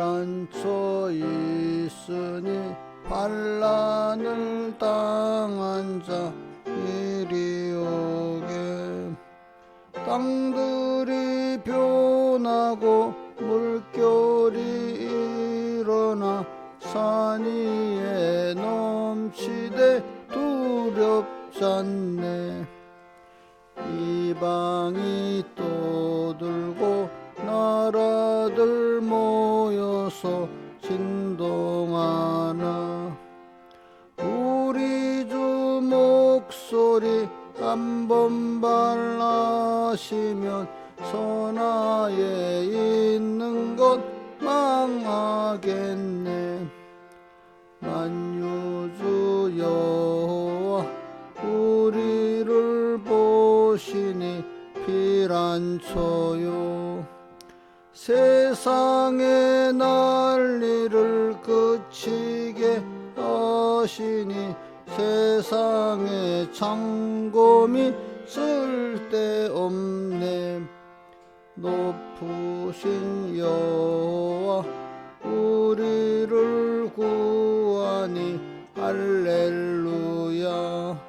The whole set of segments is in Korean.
피란초 있으니 반란을 당한 자 이리 오게. 땅들이 변하고 물결이 일어나 산 위에 넘치되 두렵잖네. 이방이 떠들고 나라들 모여서 진동하나 우리 주 목소리 한번 발라시면 선하에 있는 것 망하겠네. 만유주 여호와 우리를 보시니 피란초요. 세상의 난리를 그치게 하시니 세상의 창검이 쓸데없네. 높으신 여호와 우리를 구하니 할렐루야.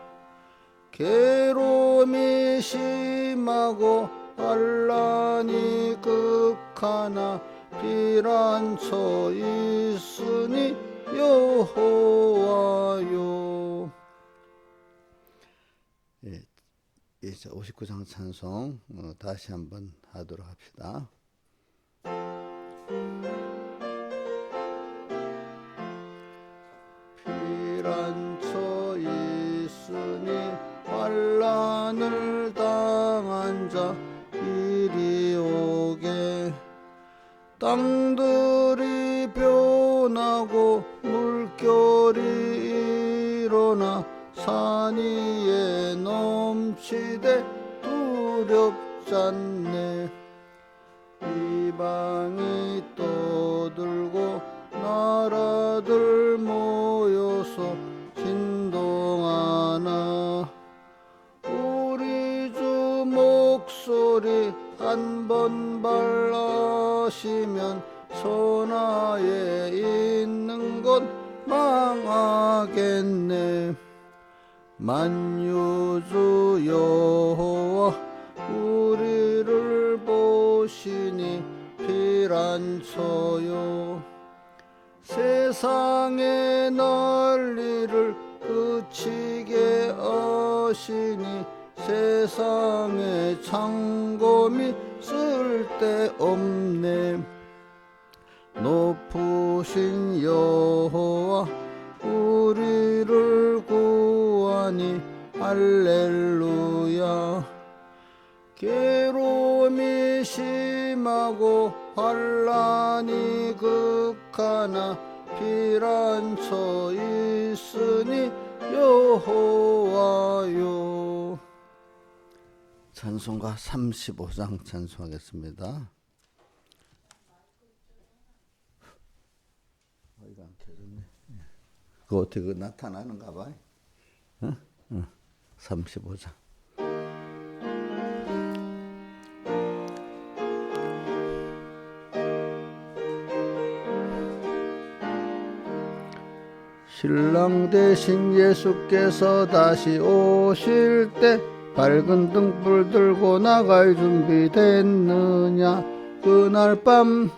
괴로움이 심하고 환난이 극하나 피란초 있으니 여호와요. 이제 59장 찬송 다시 한번 하도록 합시다. 피란초 있으니 환난을 당한 자 이리 오게. 땅들이 변하고 물결이 일어나 산 위에 넘치되 두렵잖네. 이방이 떠들고 나라들 모여서 진동하나 우리 주 목소리 한번 발라시면 선하에 있는 것 망하겠네. 만유주 여호와 우리를 보시니 피란초요. 세상의 난리를 그치게 하시니 세상의 창검이 쓸데없네. 높으신 여호와 우리를 구하니 할렐루야. 괴로움이 심하고 환난이 극하나 피란초 있으니 여호와요. 찬송가 35장 찬송하겠습니다. 이거 안 켜졌네. 그거 어떻게 나타나는가 봐요. 35장. 신랑 대신 예수께서 다시 오실 때 밝은 등불 들고 나갈 준비됐느냐. 그날 밤에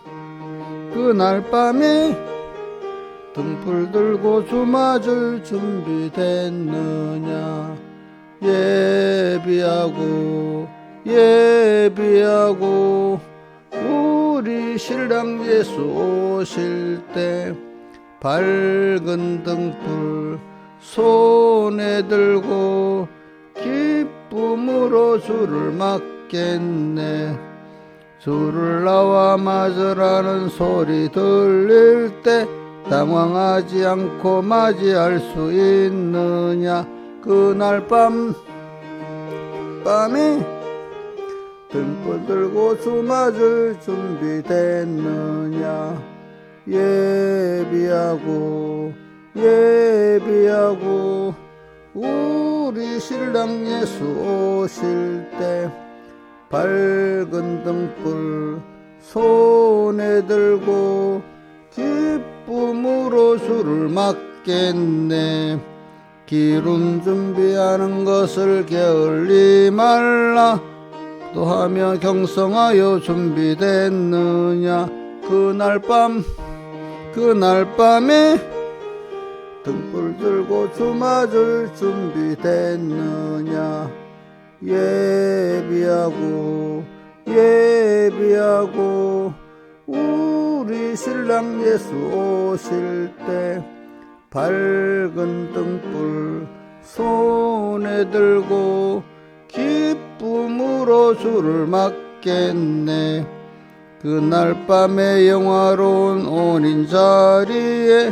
등불 들고 주 맞을 준비됐느냐. 예비하고 우리 신랑 예수 오실 때 밝은 등불 손에 들고 기쁨으로 주를 맞겠네. 주를 나와 맞으라는 소리 들릴 때 당황하지 않고 맞이할 수 있느냐. 그날 밤에 등불 들고 주 맞을 준비됐느냐. 예비하고 우리 신랑 예수 오실 때 밝은 등불 손에 들고 기쁨으로 주를 맞겠네. 기름 준비하는 것을 게을리 말라. 또 하며 경성하여 준비됐느냐. 그날 밤에 등불 들고 주 맞을 준비됐느냐. 예비하고 우리 신랑 예수 오실 때 밝은 등불 손에 들고 기쁨으로 주를 맞겠네. 그날 밤에 영화로운 온인 자리에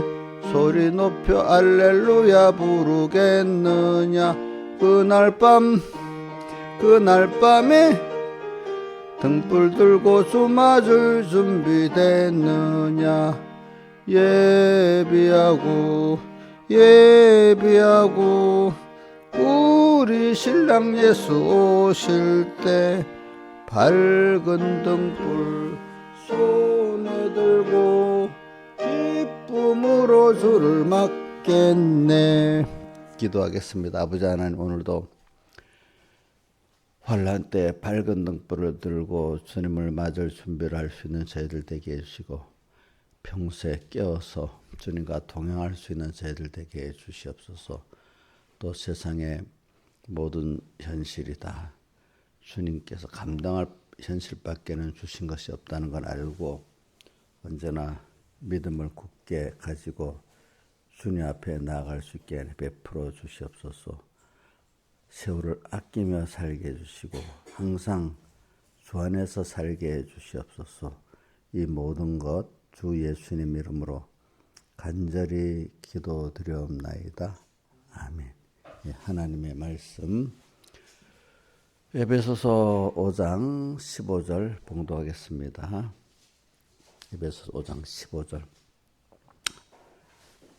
소리 높여 알렐루야 부르겠느냐. 그날 밤에 등불 들고 주 맞을 준비됐느냐. 예비하고 우리 신랑 예수 오실 때 밝은 등불 손에 들고 기쁨으로 주를 맞겠네. 기도하겠습니다. 아버지 하나님, 오늘도 환난 때 밝은 등불을 들고 주님을 맞을 준비를 할 수 있는 저희들 되게 해주시고, 평소에 깨어서 주님과 동행할 수 있는 저희들 되게 해주시옵소서. 또 세상의 모든 현실이 다 주님께서 감당할 현실밖에는 주신 것이 없다는 걸 알고 언제나 믿음을 굳게 가지고 주님 앞에 나아갈 수 있게 베풀어 주시옵소서. 세월을 아끼며 살게 해주시고 항상 주 안에서 살게 해주시옵소서. 이 모든 것 주 예수님 이름으로 간절히 기도드려옵나이다. 아멘. 하나님의 말씀 에베소서 5장 15절 봉독하겠습니다. 에베소서 5장 15절.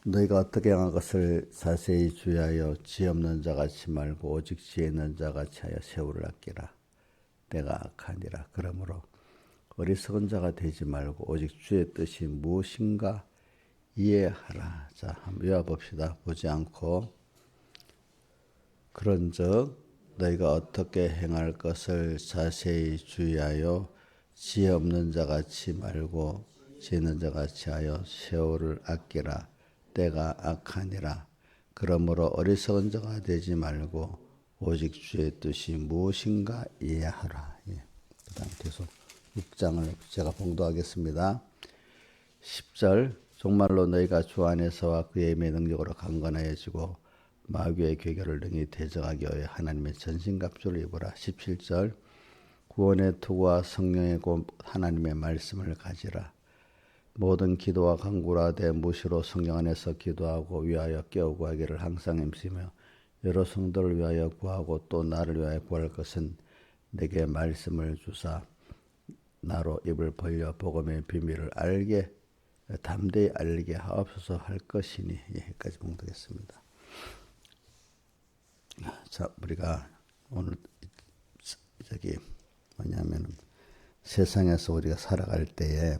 너희가 어떻게 행할 것을 자세히 주의하여 지혜 없는 자같이 말고 오직 지혜 있는 자같이 하여 세월을 아끼라. 때가 악하니라. 그러므로 어리석은 자가 되지 말고 오직 주의 뜻이 무엇인가 이해하라. 자, 한번 외워봅시다. 보지 않고. 그런즉 너희가 어떻게 행할 것을 자세히 주의하여 지혜 없는 자같이 말고 지혜 있는 자같이 하여 세월을 아끼라. 때가 악하니라. 그러므로 어리석은 자가 되지 말고 오직 주의 뜻이 무엇인가 이해하라. 그 다음 계속 6장을 제가 봉독하겠습니다. 10절. 정말로 너희가 주 안에서와 그의 힘의 능력으로 강건하여지고 마귀의 괴결을 능히 대적하기 위하여 하나님의 전신갑주를 입으라. 17절. 구원의 투구와 성령의 곧 하나님의 말씀을 가지라. 모든 기도와 간구를 하되 무시로 성령 안에서 기도하고 위하여 깨우고 하기를 항상 힘쓰며 여러 성도를 위하여 구하고 또 나를 위하여 구할 것은 내게 말씀을 주사 나로 입을 벌려 복음의 비밀을 담대히 알게 하옵소서 할 것이니. 여기까지 봉독했습니다. 자, 우리가 오늘 뭐냐면은 세상에서 우리가 살아갈 때에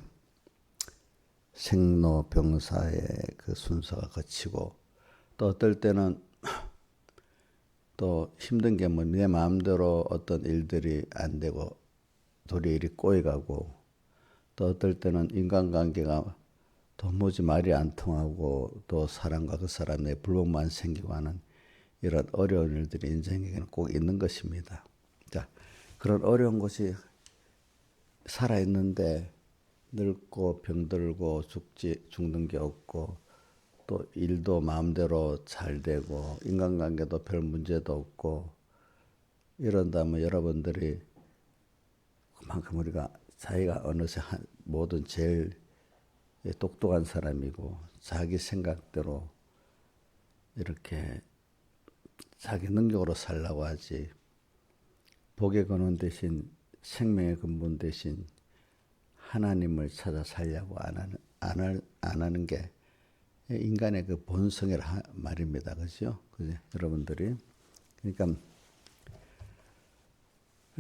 생로병사의 그 순서가 거치고 또 어떨 때는 또 힘든 게 뭐 내 마음대로 어떤 일들이 안 되고 도리어 일이 꼬여가고 또 어떨 때는 인간관계가 도무지 말이 안 통하고 또 사람과 그 사람의 불복만 생기고 하는 이런 어려운 일들이 인생에게는 꼭 있는 것입니다. 자, 그런 어려운 것이 살아있는데 늙고 병들고 죽는 게 없고 또 일도 마음대로 잘 되고 인간관계도 별 문제도 없고 이런다면 여러분들이 그만큼 우리가 자기가 어느새 모든 제일 똑똑한 사람이고 자기 생각대로 이렇게 자기 능력으로 살라고 하지 복의 근원 대신 생명의 근본 대신 하나님을 찾아 살려고 안 하는 게 인간의 그 본성이라 말입니다. 그죠? 여러분들이. 그러니까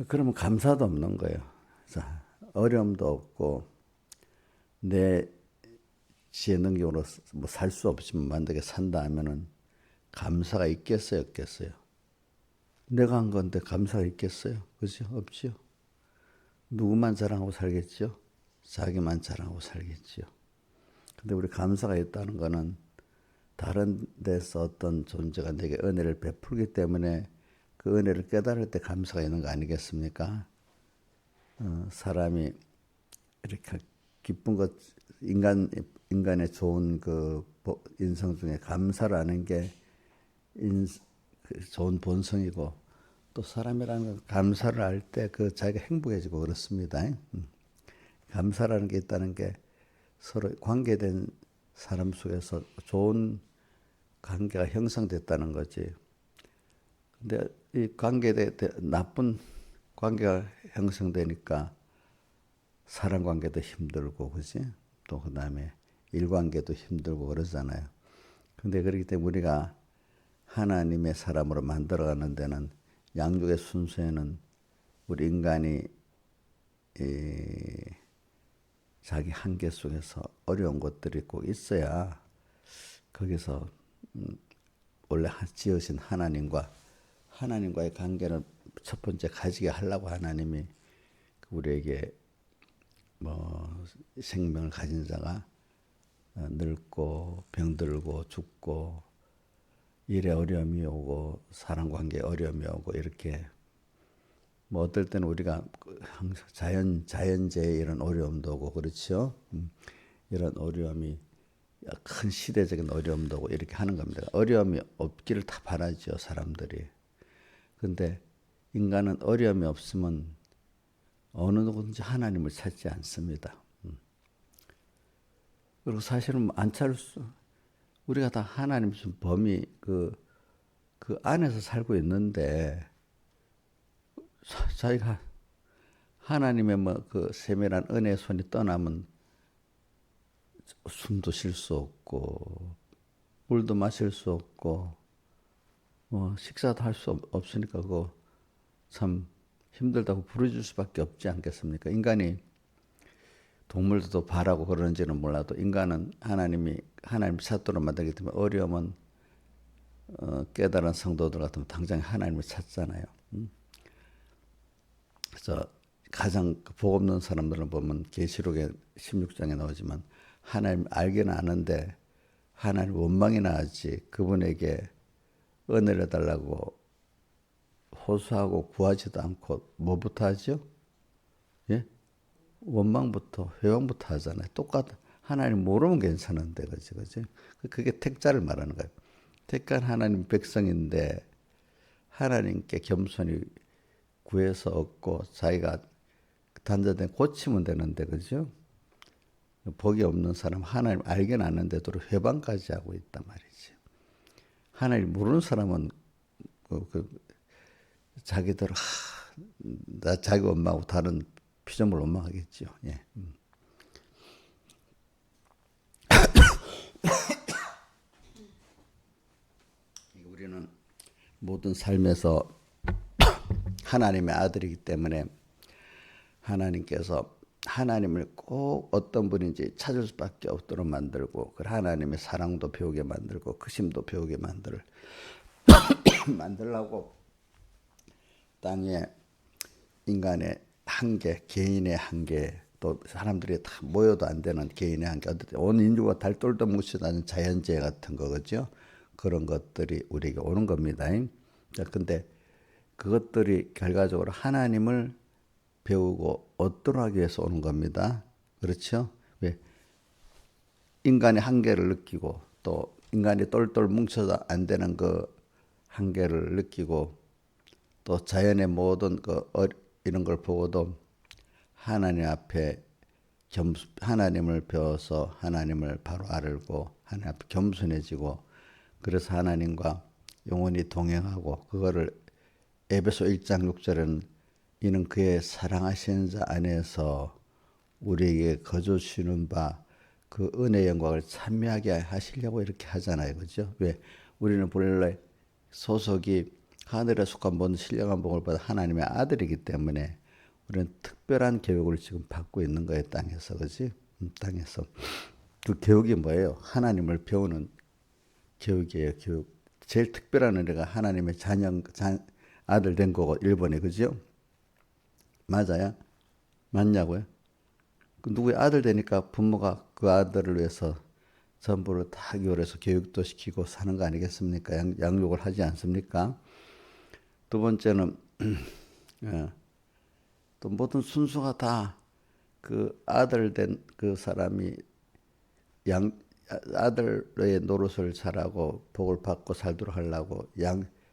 그러면 감사도 없는 거예요. 자, 어려움도 없고 내 지혜 능력으로 뭐 살 수 없지만 만약에 산다 하면은 감사가 있겠어요, 없겠어요? 내가 한 건데 감사가 있겠어요? 그죠? 없죠. 누구만 자랑하고 살겠죠? 자기만 자랑하고 살겠죠. 근데 우리 감사가 있다는 거는 다른 데서 어떤 존재가 내게 은혜를 베풀기 때문에 그 은혜를 깨달을 때 감사가 있는 거 아니겠습니까? 사람이 이렇게 기쁜 것, 인간의 좋은 그 인성 중에 감사라는 게 좋은 본성이고, 또 사람이라는 건 감사를 할 때 그 자기가 행복해지고 그렇습니다. 감사라는 게 있다는 게 서로 관계된 사람 속에서 좋은 관계가 형성됐다는 거지. 근데 이 나쁜 관계가 형성되니까 사람 관계도 힘들고, 그지? 또 그 다음에 일 관계도 힘들고 그러잖아요. 근데 그렇기 때문에 우리가 하나님의 사람으로 만들어가는 데는 양육의 순서에는 우리 인간이 자기 한계 속에서 어려운 것들이 꼭 있어야 거기서 원래 지으신 하나님과의 관계를 첫 번째 가지게 하려고 하나님이 우리에게 뭐 생명을 가진 자가 늙고 병들고 죽고 일에 어려움이 오고 사람 관계에 어려움이 오고 이렇게 뭐 어떨 때는 우리가 항상 자연재해 이런 어려움도 오고 그렇죠. 이런 어려움이 큰 시대적인 어려움도 오고 이렇게 하는 겁니다. 어려움이 없기를 다 바라죠, 사람들이. 근데 인간은 어려움이 없으면 어느 누구든지 하나님을 찾지 않습니다. 그리고 사실은 안 찾을 우리가 다 하나님 준 범위 그 안에서 살고 있는데 자기가 하나님의 뭐 그 세밀한 은혜의 손이 떠나면 숨도 쉴 수 없고 물도 마실 수 없고 뭐 식사도 할 수 없으니까 그거 참 힘들다고 부르줄 수밖에 없지 않겠습니까? 인간이 동물들도 바라고 그러는지는 몰라도 인간은 하나님 찾도록 만들기 때문에 어려움은 깨달은 성도들 같으면 당장 하나님을 찾잖아요. 그래서 가장 복 없는 사람들을 보면 계시록에 16장에 나오지만 하나님 알기는 아는데 하나님 원망이나 하지 그분에게 은혜를 달라고 호소하고 구하지도 않고 뭐부터 하죠? 예? 원망부터 회방부터 하잖아요. 똑같아. 하나님 모르면 괜찮은데 그지? 그게 택자를 말하는 거예요. 택한 하나님 백성인데 하나님께 겸손히 구해서 얻고 자기가 단자된 고치면 되는데 그죠? 복이 없는 사람 하나님 알긴 아는데도 회방까지 하고 있단 말이지. 하나님 모르는 사람은 자기대로 나 자기 원망하고 다른 피조물 원망하겠죠. 예. 우리는 모든 삶에서 하나님의 아들이기 때문에 하나님께서 하나님을 꼭 어떤 분인지 찾을 수밖에 없도록 만들고 그 하나님의 사랑도 배우게 만들고 크심도 배우게 만들라고 땅에 인간의 한계, 개인의 한계, 또 사람들이 다 모여도 안 되는 개인의 한계, 온 인류가 달돌도 뭉쳐다니는 자연재해 같은 거겠죠. 그런 것들이 우리에게 오는 겁니다. 자, 근데 그것들이 결과적으로 하나님을 배우고 얻도록 하기 위해서 오는 겁니다. 그렇죠? 왜? 인간의 한계를 느끼고 또 인간이 똘똘 뭉쳐서 안 되는 그 한계를 느끼고 또 자연의 모든 이런 걸 보고도 하나님 앞에 하나님을 배워서 하나님을 바로 알고 하나님 앞에 겸손해지고 그래서 하나님과 영원히 동행하고 그거를 에베소 1장 6절에는 이는 그의 사랑하시는 자 안에서 우리에게 거저 주시는 바 그 은혜의 영광을 찬미하게 하시려고 이렇게 하잖아요. 그죠? 왜? 우리는 본래 소속이 하늘에 속한 모든 신령한 복을 받아 하나님의 아들이기 때문에 우리는 특별한 교육을 지금 받고 있는 거예요. 땅에서. 그지? 땅에서. 그 교육이 뭐예요? 하나님을 배우는 교육이에요. 교육. 제일 특별한 은혜가 하나님의 아들 된 거고 일본에 그죠? 맞아요? 맞냐고요? 그 누구의 아들 되니까 부모가 그 아들을 위해서 전부를 다 기울여서 교육도 시키고 사는 거 아니겠습니까? 양육을 하지 않습니까? 두 번째는 예, 또 모든 순수가 다 그 아들 된 그 사람이 아들의 노릇을 잘하고 복을 받고 살도록 하려고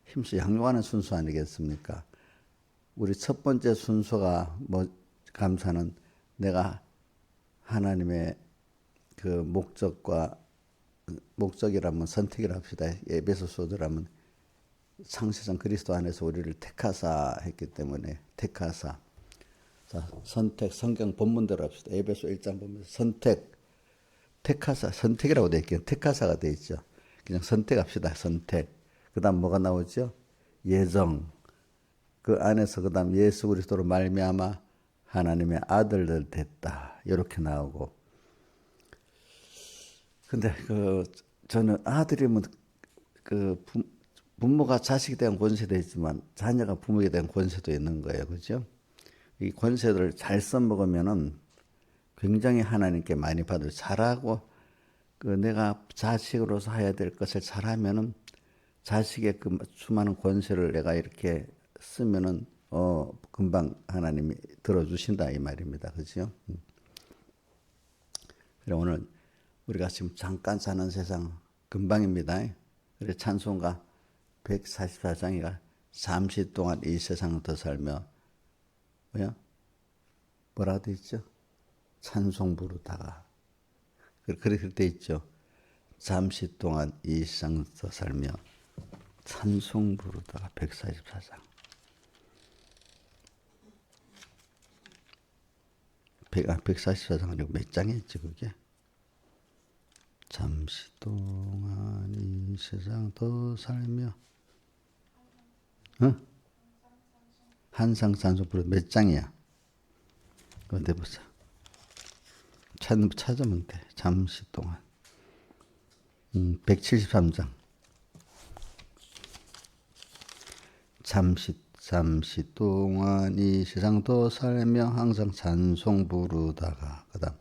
힘써 양육하는 순수 아니겠습니까? 우리 첫 번째 순서가 뭐 감사는 내가 하나님의 그 목적이라면 선택이라 합시다. 에베소서들하면 창세전 그리스도 안에서 우리를 택하사 했기 때문에 택하사. 자, 선택 성경 본문대로 합시다. 에베소 1장 보면 택하사 선택이라고 되어 있긴 택하사가 되어 있죠. 그냥 선택합시다. 선택. 그다음 뭐가 나오죠? 예정. 그 안에서 그다음 예수 그리스도로 말미암아 하나님의 아들들 됐다. 이렇게 나오고. 근데 저는 아들이면 부모가 자식에 대한 권세도 있지만 자녀가 부모에 대한 권세도 있는 거예요. 그죠? 이 권세들을 잘 써먹으면은 굉장히 하나님께 많이 받을 잘하고 내가 자식으로서 해야 될 것을 잘하면은 자식의 그 수많은 권세를 내가 이렇게 쓰면은 금방 하나님이 들어주신다 이 말입니다. 그죠? 그래 오늘 우리가 지금 잠깐 사는 세상 금방입니다. 그래 찬송가 144장이가 잠시 동안 이 세상을 더 살며 뭐라 돼 있죠? 찬송 부르다가 그렇게 돼 있죠. 잠시 동안 이 세상을 더 살며 찬송 부르다가 144장 144장 아니고 몇 장이 있지 그게? 잠시 동안 이 세상 더 살며 항상 찬송 부르 몇 장이야? 어디 보자. 찾으면 돼. 잠시 동안. 173장. 잠시 동안 이 세상 더 살며 항상 찬송 부르다가 그다음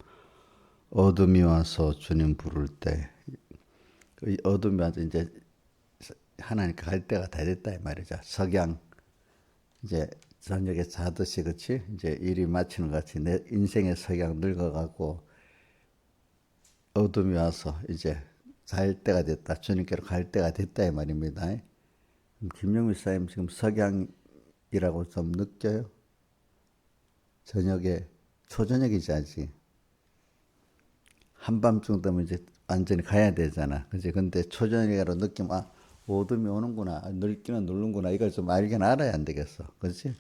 어둠이 와서 주님 부를 때 어둠이 와서 이제 하나님께 갈 때가 다 됐다 이 말이죠. 석양 이제 저녁에 자듯이 그치 이제 일이 마치는 것 같이 내 인생의 석양 늙어가고 어둠이 와서 이제 잘 때가 됐다. 주님께로 갈 때가 됐다 이 말입니다. 김영미 사님 지금 석양이라고 좀 느껴요? 저녁에 초저녁이지 아직. 한밤중 되면 이제 완전히 가야 되잖아. 그지? 근데 초저녁이라고 느끼면 어둠이 오는구나. 늙기는 늙는구나. 이걸 좀 알긴 알아야 안 되겠어. 그렇지?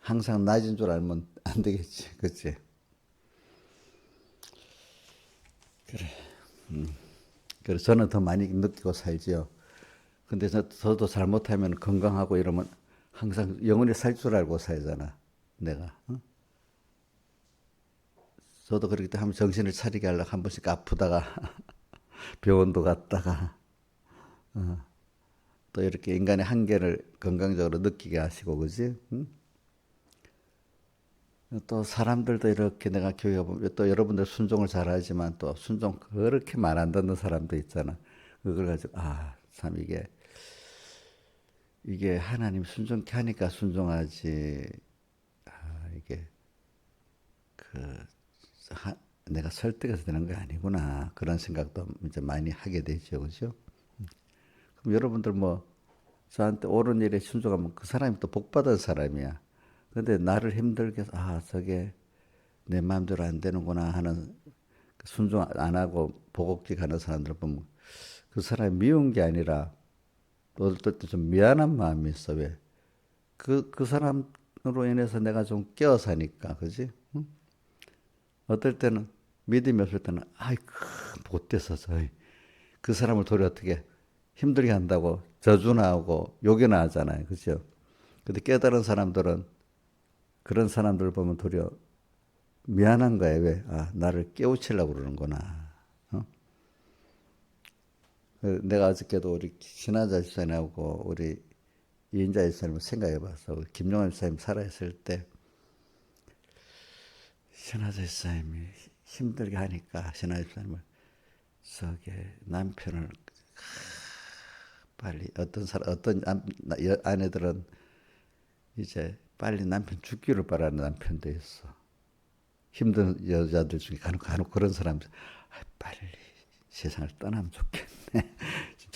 항상 낮은 줄 알면 안 되겠지. 그렇지? 그래. 그래서 저는 더 많이 느끼고 살지요. 근데 저도 잘못하면 건강하고 이러면 항상 영원히 살 줄 알고 살잖아. 내가. 저도 그렇기 때문에 한번 정신을 차리게 하려고 한 번씩 아프다가 병원도 갔다가 또 이렇게 인간의 한계를 건강적으로 느끼게 하시고 그지? 또 사람들도 이렇게 내가 교회가 보면 또 여러분들 순종을 잘하지만 또 순종 그렇게 말 안 듣는 사람도 있잖아. 그걸 가지고 참 이게 하나님 순종케 하니까 순종하지. 이게 내가 설득해서 되는 게 아니구나. 그런 생각도 이제 많이 하게 되죠. 그죠? 그럼 여러분들 뭐 저한테 옳은 일에 순종하면 그 사람이 또 복받은 사람이야. 근데 나를 힘들게 해서 저게 내 마음대로 안 되는구나 하는 순종 안 하고 보복지 가는 사람들 보면 그 사람이 미운 게 아니라 또 어떨 때 좀 미안한 마음이 있어. 왜? 그 사람으로 인해서 내가 좀 깨어 사니까. 그지? 응? 어떨 때는 믿음이 없을 때는 못돼서 그 사람을 도리 어떻게 힘들게 한다고 저주나 하고 욕이나 하잖아요. 그죠? 근데 깨달은 사람들은 그런 사람들 보면 도리어 미안한 거야. 왜? 나를 깨우치려고 그러는구나. 어? 내가 어저께도 우리 신하자 집사님하고 우리 이인자 집사님을 생각해 봤어. 김용환 집사님 살아있을 때 신하자 집사님이 힘들게 하니까 신하자 집사님을 저게 남편을 빨리 어떤 아내들은 이제 빨리 남편 죽기를 바라는 남편도 있어. 힘든 여자들 중에 간혹 그런 사람들 빨리 세상을 떠나면 좋겠네.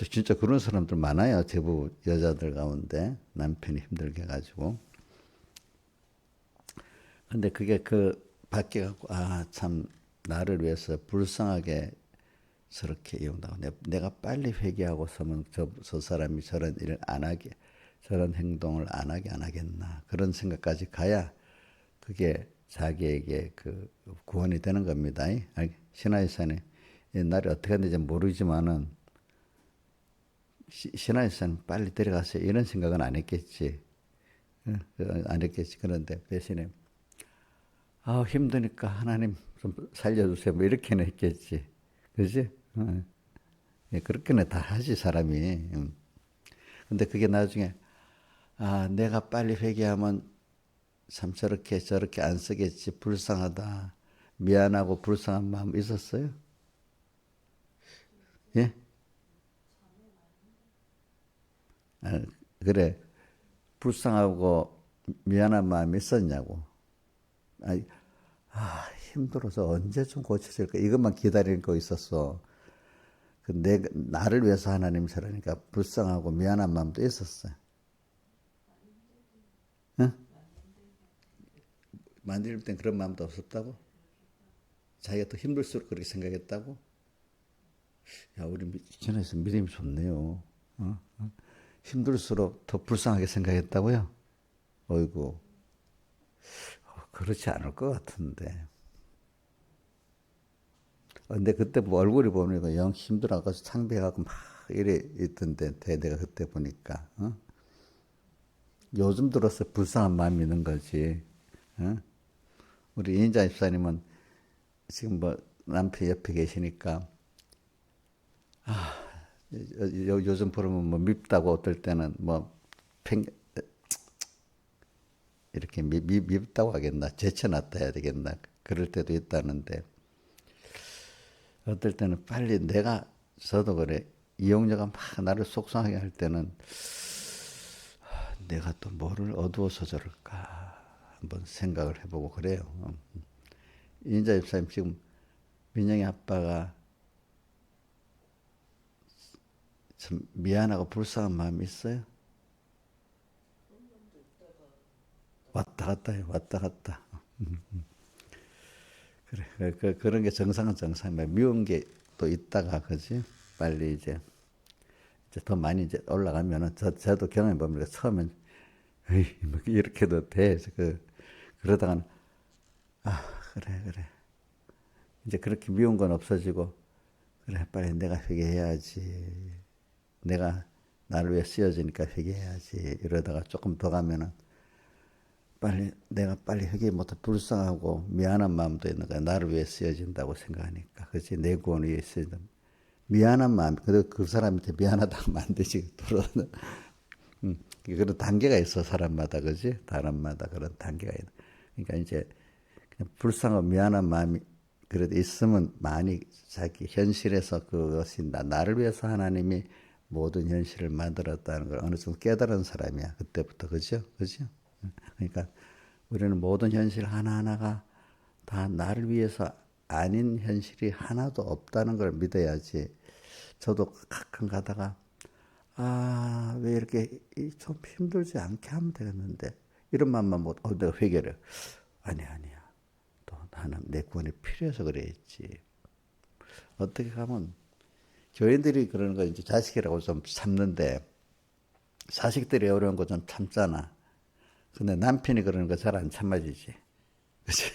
진짜 그런 사람들 많아요. 대부분 여자들 가운데 남편이 힘들게 해가지고. 근데 그게 밖에 갖고 참 나를 위해서 불쌍하게 저렇게 이용하고 내가 빨리 회개하고 서면 저 사람이 저런 일을 안 하게 저런 행동을 안 하겠나 그런 생각까지 가야 그게 자기에게 그 구원이 되는 겁니다. 신하이산에 옛날에 어떻게 했는지 모르지만은 신하이산 빨리 데려가세요 이런 생각은 안 했겠지. 안 했겠지. 그런데 대신에 힘드니까 하나님 좀 살려주세요 뭐 이렇게는 했겠지. 그지? 그렇게는 다 하지 사람이. 근데 그게 나중에 내가 빨리 회개하면 참 저렇게 안 쓰겠지. 불쌍하다. 미안하고 불쌍한 마음 있었어요? 예? 그래. 불쌍하고 미안한 마음이 있었냐고. 힘들어서 언제쯤 고쳐질까? 이것만 기다리고 있었어. 나를 위해서 하나님 저러니까 불쌍하고 미안한 마음도 있었어요. 응? 만들 땐 그런 마음도 없었다고? 자기가 더 힘들수록 그렇게 생각했다고? 야, 우리 전에서 믿음이 좋네요. 힘들수록 더 불쌍하게 생각했다고요? 어이구, 그렇지 않을 것 같은데. 근데 그때 뭐 얼굴이 보니까 영 힘들어가지고 창피해갖고 막 이래 있던데, 내가 그때 보니까. 요즘 들어서 불쌍한 마음이 있는 거지. 우리 이인자 집사님은 지금 뭐 남편 옆에 계시니까 요즘 부르면 뭐 밉다고 어떨 때는 뭐 이렇게 밉다고 하겠나 제쳐놨다 해야 되겠나 그럴 때도 있다는데 어떨 때는 빨리 저도 그래 이용자가 막 나를 속상하게 할 때는 내가 또 뭐를 어두워서 저럴까 한번 생각을 해보고 그래요. 인자 집사님 지금 민영이 아빠가 참 미안하고 불쌍한 마음이 있어요? 왔다 갔다 해요. 왔다 갔다. 그래. 그런 게 정상은 정상이야. 미운 게 또 있다가 그지? 빨리 이제 더 많이 이제 올라가면은 저도 경험해 보면 처음엔 에이 뭐 이렇게도 돼. 그러다가는 그래. 이제 그렇게 미운 건 없어지고 그래 빨리 내가 회개해야지. 내가 나를 위해 쓰여지니까 회개해야지. 이러다가 조금 더 가면은 내가 빨리 회개 못해 불쌍하고 미안한 마음도 있는 거야. 나를 위해 쓰여진다고 생각하니까. 그렇지. 내 구원을 위해 쓰여진다. 미안한 마음, 그 사람한테 미안하다고 하면 안 되지. 그런 단계가 있어, 사람마다. 그지? 사람마다 그런 단계가 있어. 그러니까 이제 그냥 불쌍하고 미안한 마음이 그래도 있으면 많이 자기 현실에서 그것이 나를 위해서 하나님이 모든 현실을 만들었다는 걸 어느 정도 깨달은 사람이야. 그때부터. 그죠? 그죠? 그러니까 우리는 모든 현실 하나하나가 다 나를 위해서 아닌 현실이 하나도 없다는 걸 믿어야지. 저도 가끔 가다가 왜 이렇게 좀 힘들지 않게 하면 되겠는데 이런 마음만 내가 회개를 아니야. 또 나는 내 구원이 필요해서 그랬지. 어떻게 하면 교인들이 그러는 거 이제 자식이라고 좀 참는데 자식들이 어려운 거 좀 참잖아. 근데 남편이 그러는 거 잘 안 참아지지. 그치?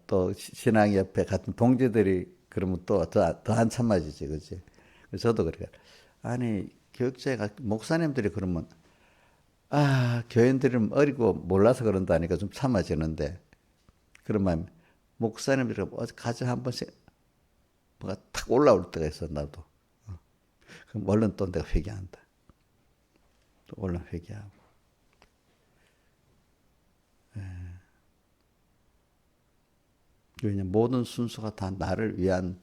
또 신앙 옆에 같은 동지들이 그러면 또 더 안 참아지지. 그치? 저도 그래요. 아니, 교육자가, 목사님들이 그러면, 교인들은 어리고 몰라서 그런다니까 좀 참아지는데, 그런 마음. 목사님들이 가정 한 번씩 뭐가 탁 올라올 때가 있어 나도. 그럼 얼른 또 내가 회개한다. 또 얼른 회개하고. 왜냐면 모든 순서가 다 나를 위한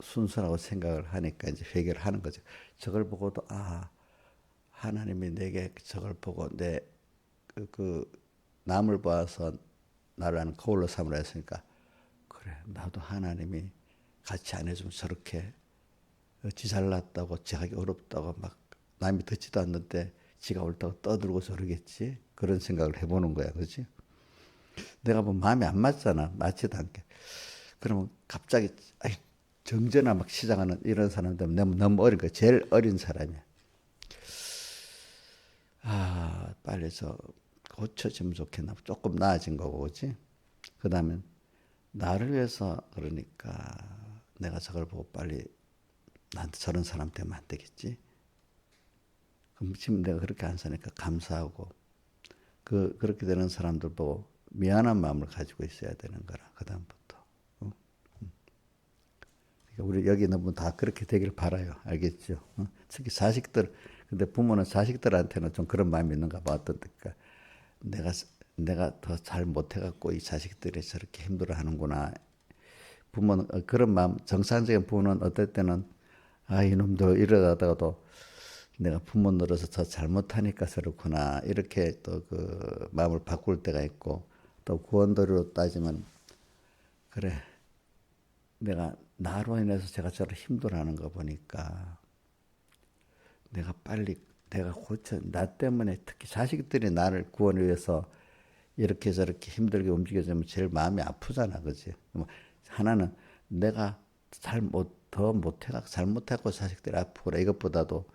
순서라고 생각을 하니까 이제 회개를 하는 거죠. 저걸 보고도 하나님이 내게 저걸 보고 그 남을 봐서 나를 하는 거울로 삼으라 했으니까 그래 나도 하나님이 같이 안 해주면 저렇게 지 잘났다고 지하기 어렵다고 막 남이 듣지도 않는데 지가 옳다고 떠들고 저러겠지 그런 생각을 해보는 거야, 그렇지? 내가 뭐 마음이 안 맞잖아, 맞지도 않게. 그러면 갑자기 정전화 막 시작하는 이런 사람들 너무 어린 거야. 제일 어린 사람이야. 빨리 저 고쳐지면 좋겠나. 조금 나아진 거고, 그렇지? 그 다음에 나를 위해서 그러니까 내가 저걸 보고 빨리 나한테 저런 사람 되면 안 되겠지. 그럼 지금 내가 그렇게 안 사니까 감사하고 그렇게 되는 사람들 보고 미안한 마음을 가지고 있어야 되는 거라. 그 다음부터. 우리 여기 있는 분 다 그렇게 되길 바라요. 알겠죠? 특히 자식들. 근데 부모는 자식들한테는 좀 그런 마음이 있는가 봐. 어떨까? 내가 더 잘 못해갖고 이 자식들이 저렇게 힘들어하는구나. 부모는 그런 마음. 정상적인 부모는 어떨 때는 이놈들 이러다가도 내가 부모 노릇을 더 잘못하니까 저렇구나. 이렇게 또 그 마음을 바꿀 때가 있고 또 구원도리로 따지면 그래. 내가 나로 인해서 제가 저를 힘들어하는 거 보니까 내가 고쳐 나 때문에 특히 자식들이 나를 구원을 위해서 이렇게 저렇게 힘들게 움직여주면 제일 마음이 아프잖아, 그렇지? 하나는 내가 더 못해갖고 잘못하고 자식들이 아프고 이것보다도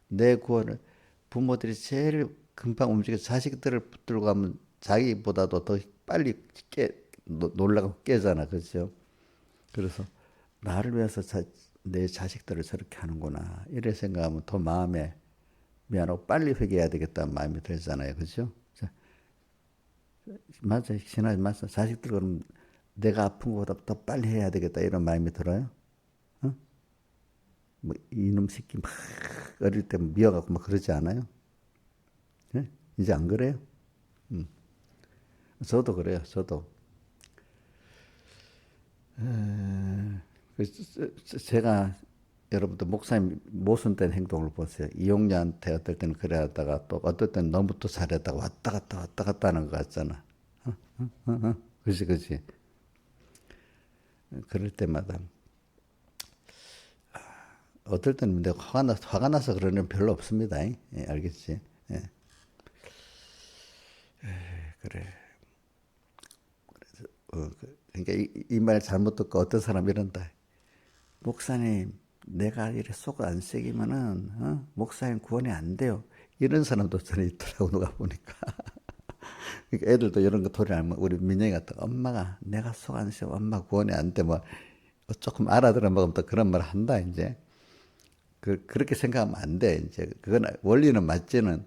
내 구원을 부모들이 제일 금방 움직여 자식들을 붙들고 가면 자기보다도 더 빨리 놀라고 깨잖아, 그렇죠? 그래서 나를 위해서 내 자식들을 저렇게 하는구나 이래 생각하면 더 마음에 미안하고 빨리 회개해야 되겠다는 마음이 들잖아요, 그렇죠? 맞아, 신하지 맞아. 자식들 그럼 내가 아픈 것보다 더 빨리 해야 되겠다 이런 마음이 들어요. 뭐 이놈 새끼 막 어릴 때 미워갖고 막 그러지 않아요? 네? 이제 안 그래요? 저도 그래요. 저도. 제가 여러분들 목사님 모순된 행동을 보세요. 이용녀한테 어떨 때는 그래 하다가 또 어떨 때는 너무 또 잘했다가 왔다 갔다 하는 것 같잖아. 그지. 그럴 때마다 어떨 때는 내가 화가 나서 그러는 건 별로 없습니다. 예, 알겠지? 예. 그래. 그러니까 이 말 잘못 듣고 어떤 사람이 이런다. 목사님, 내가 이래 속 안 새기면은 목사님 구원이 안 돼요. 이런 사람도 전에 있더라고 누가 보니까. 그러니까 애들도 이런 거 도리 알면 우리 민영이 같은 엄마가 내가 속 안 새고 엄마 구원이 안 돼. 뭐 조금 알아들어 먹으면 또 그런 말 한다 이제. 그렇게 생각하면 안 돼. 이제 그건 원리는 맞지는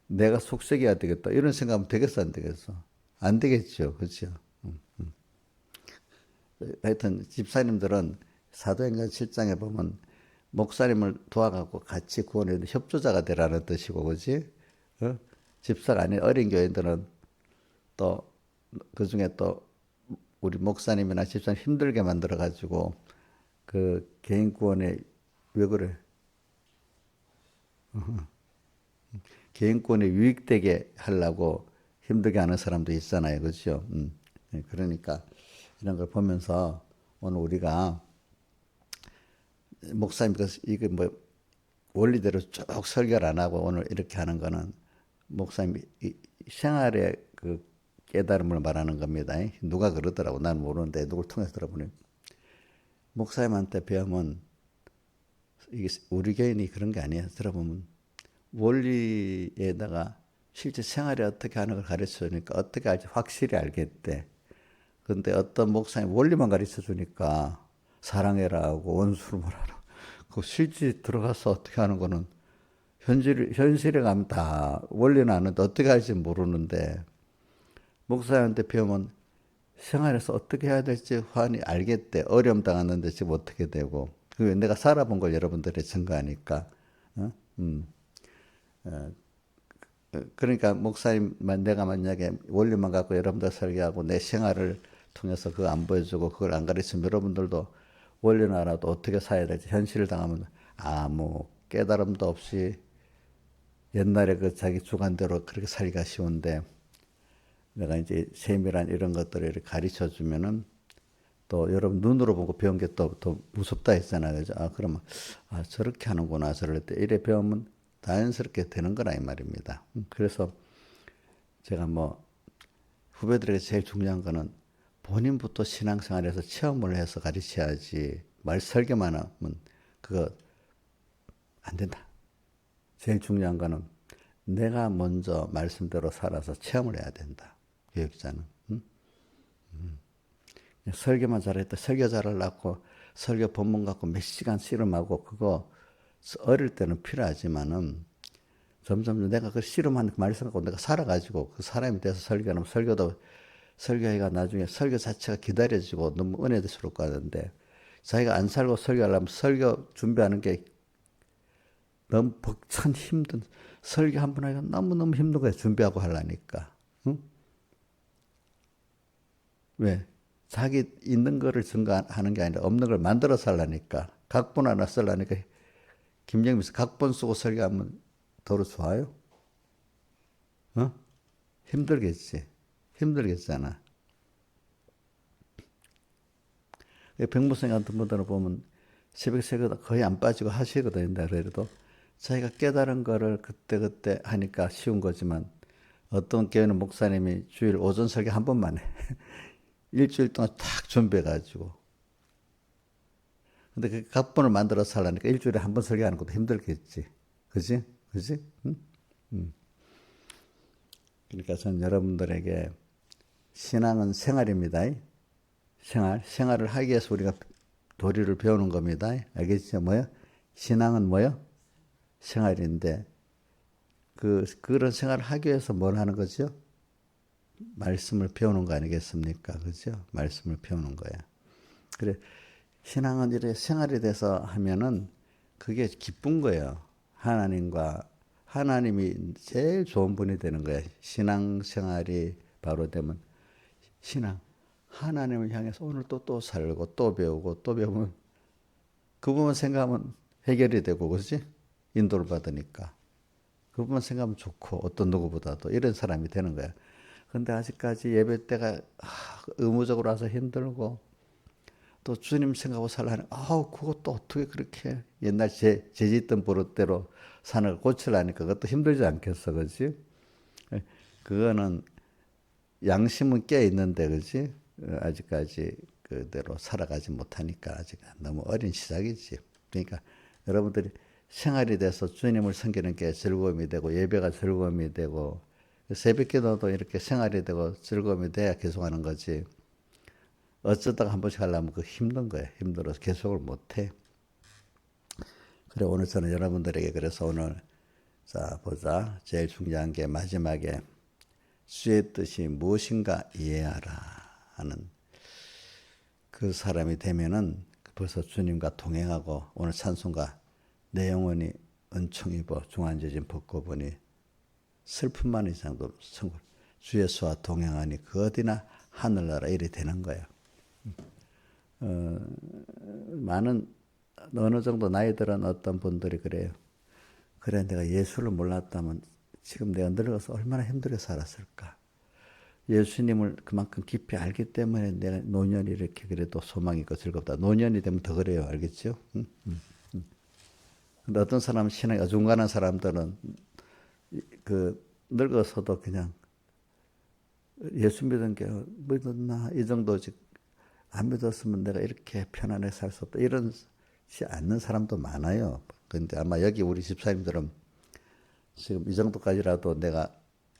내가 속 새겨야 되겠다. 이런 생각하면 되겠어 안 되겠어? 안 되겠죠, 그렇죠? 하여튼 집사님들은 사도행전 7장에 보면 목사님을 도와가고 같이 구원해 협조자가 되라는 뜻이고, 그렇지? 집사가 아닌 어린 교인들은 또 그 중에 또 우리 목사님이나 집사님 힘들게 만들어 가지고 그 개인 구원에 왜 그래? 개인 구원에 유익되게 하려고 힘들게 하는 사람도 있잖아요, 그렇죠? 그러니까 이런 걸 보면서 오늘 우리가 목사님 이게 뭐 원리대로 쭉 설교를 안 하고 오늘 이렇게 하는 거는 목사님 생활의 그 깨달음을 말하는 겁니다. 누가 그러더라고. 난 모르는데 누굴 통해서 들어보니 목사님한테 배우면 이게 우리 교인이 그런 게 아니야. 들어보면 원리에다가 실제 생활에 어떻게 하는 걸 가르쳐 주니까 어떻게 알지 확실히 알겠대. 근데 어떤 목사님 원리만 가르쳐 주니까 사랑해라 하고 원수를 뭐라고 그 실제 들어가서 어떻게 하는 거는 현실에 가면 다 원리는 아는데 어떻게 할지 모르는데 목사님한테 배우면 생활에서 어떻게 해야 될지 환히 알겠대. 어려움 당하는데 지금 어떻게 되고. 그 내가 살아본 걸 여러분들이 증거하니까. 어? 그러니까 목사님만 내가 만약에 원리만 갖고 여러분들 설계하고 내 생활을 통해서 그거 안 보여주고 그걸 안 가르치면 여러분들도 원리는 알아도 어떻게 살아야 될지 현실을 당하면 아무 깨달음도 없이 옛날에 그 자기 주관대로 그렇게 살기가 쉬운데 내가 이제 세밀한 이런 것들을 이렇게 가르쳐 주면은 또 여러분 눈으로 보고 배운 게 또 더 무섭다 했잖아요. 그죠? 아, 그러면, 아, 저렇게 하는구나. 저럴 때 이래 배우면 자연스럽게 되는 거라 이 말입니다. 그래서 제가 뭐 후배들에게 제일 중요한 거는 본인부터 신앙생활에서 체험을 해서 가르쳐야지 말 설교만 하면 그거 안 된다. 제일 중요한 거는 내가 먼저 말씀대로 살아서 체험을 해야 된다. 교육자는. 설교만 잘했다. 설교 잘하려고 설교 본문 갖고 몇 시간 씨름하고 그거 어릴 때는 필요하지만은 점점 내가 그 씨름한 말씀 갖고 내가 살아가지고 그 사람이 돼서 설교하면 설교도 설교가 나중에 설교 자체가 기다려지고 너무 은혜스럽고 하는데 자기가 안 살고 설교하려면 설교 준비하는 게 너무 벅찬 힘든 설교 한 번 하기가 너무너무 힘든 거야. 준비하고 하려니까. 응? 왜? 자기 있는 거를 증가하는 게 아니라 없는 걸 만들어서 하려니까. 각본 하나 쓰려니까. 김영민 씨 각본 쓰고 설교하면 더러 좋아요? 어? 힘들겠지. 힘들겠잖아. 백무생 같은 분들은 보면 새벽 새벽 거의 안 빠지고 하시거든요. 그래도 자기가 깨달은 거를 그때그때 하니까 쉬운 거지만 어떤 교회는 목사님이 주일 오전 설교 한 번만 해. 일주일 동안 탁 준비해가지고. 근데 그 각본을 만들어서 하려니까 일주일에 한 번 설교하는 것도 힘들겠지. 그지? 그지? 응? 그러니까 저는 여러분들에게 신앙은 생활입니다. 생활을 하기 위해서 우리가 도리를 배우는 겁니다. 알겠죠? 뭐요? 신앙은 뭐요? 생활인데, 그런 생활을 하기 위해서 뭘 하는 거죠? 말씀을 배우는 거 아니겠습니까? 그죠? 말씀을 배우는 거야. 그래, 신앙은 이렇게 생활이 돼서 하면은 그게 기쁜 거예요. 하나님이 제일 좋은 분이 되는 거야. 신앙 생활이 바로 되면 하나님을 향해서 오늘 또 살고 또 배우고 또 배우면 그 부분 생각하면 해결이 되고 그렇지? 인도를 받으니까. 그 부분 생각하면 좋고 어떤 누구보다도 이런 사람이 되는 거야. 근데 아직까지 예배 때가 의무적으로 와서 힘들고 또 주님 생각하고 살라니 그것도 어떻게 그렇게 옛날 짓던 버릇대로 사는 걸 고치려니까 그것도 힘들지 않겠어. 그렇지? 그거는 양심은 깨 있는데 그렇지? 아직까지 그대로 살아가지 못하니까 아직 너무 어린 시작이지. 그러니까 여러분들이 생활이 돼서 주님을 섬기는 게 즐거움이 되고 예배가 즐거움이 되고 새벽기도도 이렇게 생활이 되고 즐거움이 돼야 계속하는 거지. 어쩌다가 한 번씩 하려면 그 힘든 거야. 힘들어서 계속을 못해. 그래 오늘 저는 여러분들에게 그래서 오늘 자 보자. 제일 중요한 게 마지막에 주의 뜻이 무엇인가 이해하라 하는 그 사람이 되면은 벌써 주님과 동행하고 오늘 찬송가 내 영혼이 은총 입어 중한지진 벗고 보니 슬픔만 이상도 성골 주 예수와 동행하니 그 어디나 하늘나라 일이 되는 거예요. 많은 어느 정도 나이 들은 어떤 분들이 그래요. 그래 내가 예수를 몰랐다면 지금 내가 늙어서 얼마나 힘들게 살았을까. 예수님을 그만큼 깊이 알기 때문에 내가 노년이 이렇게 그래도 소망이 있고 즐겁다. 노년이 되면 더 그래요. 알겠죠? 근데 어떤 사람은 신앙이 어중간한 사람들은 그 늙어서도 그냥 예수 믿은 게 믿었나 이 정도지 안 믿었으면 내가 이렇게 편안하게 살 수 없다. 이런지 않는 사람도 많아요. 근데 아마 여기 우리 집사님들은 지금 이 정도까지라도 내가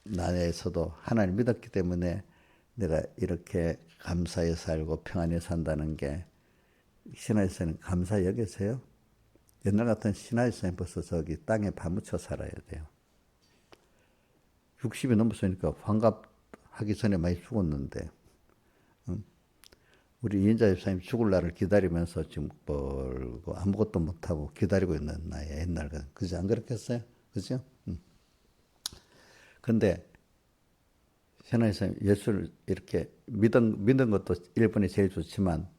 나에서도 하나님 믿었기 때문에 내가 이렇게 감사히 살고 평안히 산다는 게 신화에서는 감사 여기세요? 옛날 같은 신화에서는 벌써 저기 땅에 파묻혀 살아야 돼요. 60이 넘었으니까 환갑하기 전에 많이 죽었는데 우리 이인자 집사님 죽을 날을 기다리면서 지금 벌고 아무것도 못하고 기다리고 있는 나의 옛날 같은, 그지? 안 그렇겠어요? 그죠? 근데 현아 집사님 예수를 이렇게 믿은 것도 일본이 제일 좋지만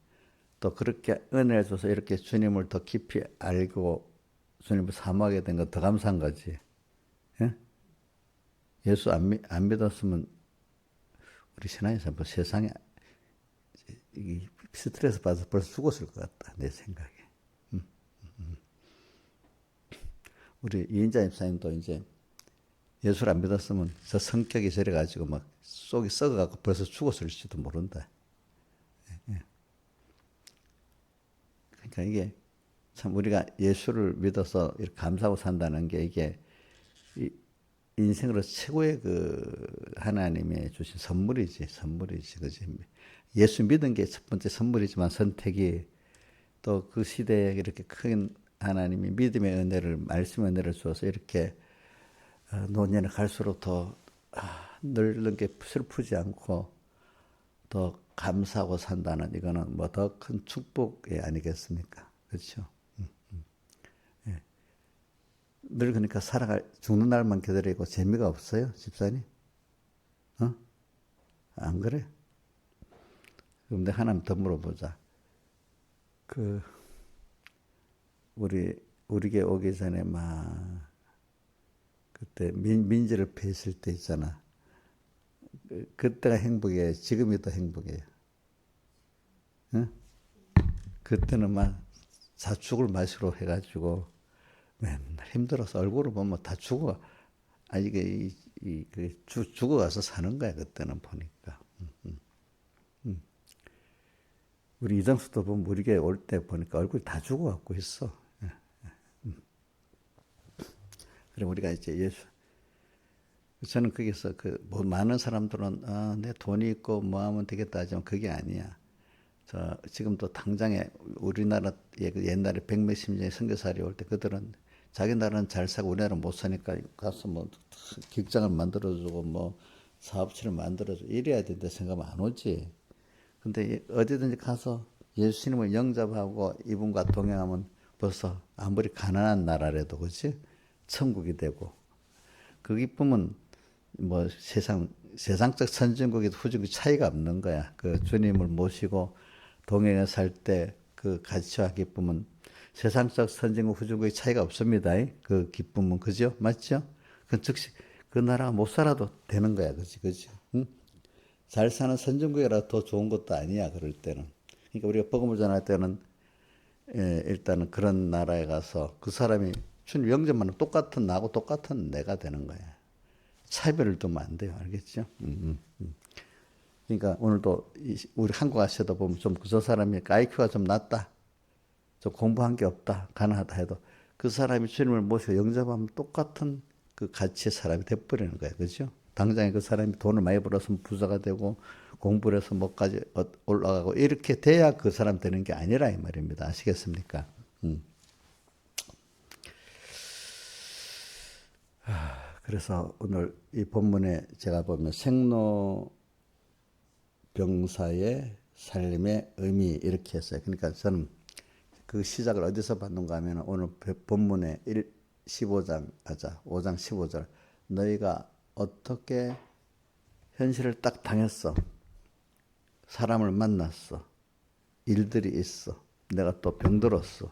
또 그렇게 은혜를 줘서 이렇게 주님을 더 깊이 알고 주님을 사모하게 된 건 더 감사한 거지. 예? 예수 안 믿었으면 우리 신앙에서 뭐 세상에 이 스트레스 받아서 벌써 죽었을 것 같다. 내 생각에. 우리 이인자 집사님도 이제 예수를 안 믿었으면 저 성격이 저래가지고 막 속이 썩어갖고 벌써 죽었을지도 모른다. 그러니까 이게 참 우리가 예수를 믿어서 이렇게 감사하고 산다는 게 이게 인생으로 최고의 그 하나님의 주신 선물이지. 그지? 예수 믿은 게 첫 번째 선물이지만 선택이 또 그 시대에 이렇게 큰 하나님이 믿음의 은혜를, 말씀의 은혜를 주어서 이렇게 노년에 갈수록 더 늙는 게 슬프지 않고 더 감사하고 산다는 이거는 뭐 더 큰 축복이 아니겠습니까? 그렇죠? 예. 늙으니까 죽는 날만 기다리고 재미가 없어요, 집사님? 안 그래? 그럼 내가 하나님 더 물어보자. 우리에게 오기 전에 막 그때 민지를 뵀을 때 있잖아. 그때가 행복이에요. 지금이 더 행복이에요. 응? 그때는 막 자축을 마시러 해가지고 맨날 힘들어서 얼굴을 보면 다 죽어. 이게 죽어가서 사는 거야. 그때는 보니까. 우리 이장수도 보면 우리에게 올 때 보니까 얼굴이 다 죽어갖고 있어. 그래 우리가 이제 예수. 저는 거기서 뭐 많은 사람들은 내 돈이 있고 뭐 하면 되겠다 하지만 그게 아니야. 지금도 당장에 우리나라 옛날에 백몇십 년에 선교사들이 올 때 그들은 자기 나라는 잘 사고 우리나라는 못 사니까 가서 뭐 직장을 만들어주고 뭐 사업체를 만들어주고 이래야 된다 생각하면 안 오지. 근데 어디든지 가서 예수님을 영접하고 이분과 동행하면 벌써 아무리 가난한 나라라도 그렇지 천국이 되고 그 기쁨은 뭐 세상적 선진국에도 후진국 차이가 없는 거야. 그 주님을 모시고 동행해 살 때 그 가치와 기쁨은 세상적 선진국 후진국의 차이가 없습니다. 그 기쁨은 그죠? 맞죠? 그 즉시 그 나라가 못 살아도 되는 거야. 그죠? 응? 잘 사는 선진국이라 더 좋은 것도 아니야. 그럴 때는. 그러니까 우리가 복음을 전할 때는 일단은 그런 나라에 가서 그 사람이 주님 영접만 하면 똑같은 나하고 똑같은 내가 되는 거야. 차별을 두면 안 돼요. 알겠죠? 그러니까 오늘도 우리 한국 아시아도 보면 좀 저 사람이 IQ가 좀 낮다. 좀 공부한 게 없다. 가난하다 해도 그 사람이 주님을 모시고 영접하면 똑같은 그 가치의 사람이 돼버리는 거예요. 그죠? 당장에 그 사람이 돈을 많이 벌어서 부자가 되고 공부를 해서 뭐까지 올라가고 이렇게 돼야 그 사람 되는 게 아니라 이 말입니다. 아시겠습니까? 그래서 오늘 이 본문에 제가 보면 생로병사의 삶의 의미 이렇게 했어요. 그러니까 저는 그 시작을 어디서 받는가 하면 오늘 본문에 15장 하자. 5장 15절. 너희가 어떻게 현실을 딱 당했어. 사람을 만났어. 일들이 있어. 내가 또 병들었어.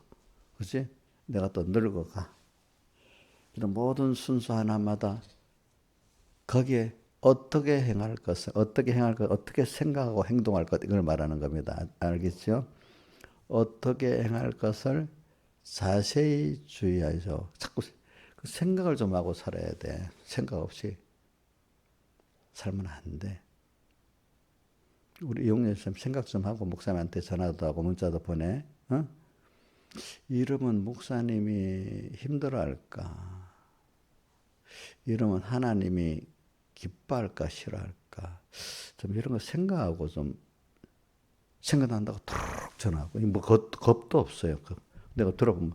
그렇지? 내가 또 늙어가. 이런 모든 순서 하나마다 거기에 어떻게 행할 것을, 어떻게 생각하고 행동할 것, 이걸 말하는 겁니다. 알겠죠? 어떻게 행할 것을 자세히 주의하셔. 자꾸 그 생각을 좀 하고 살아야 돼. 생각 없이 살면 안 돼. 우리 이용렬 선생님 생각 좀 하고 목사님한테 전화도 하고 문자도 보내. 이러면 목사님이 힘들어할까? 이러면 하나님이 기뻐할까 싫어할까? 좀 이런 거 생각하고 좀 생각난다고 툭 전화하고 뭐 겁도 없어요. 내가 들어보면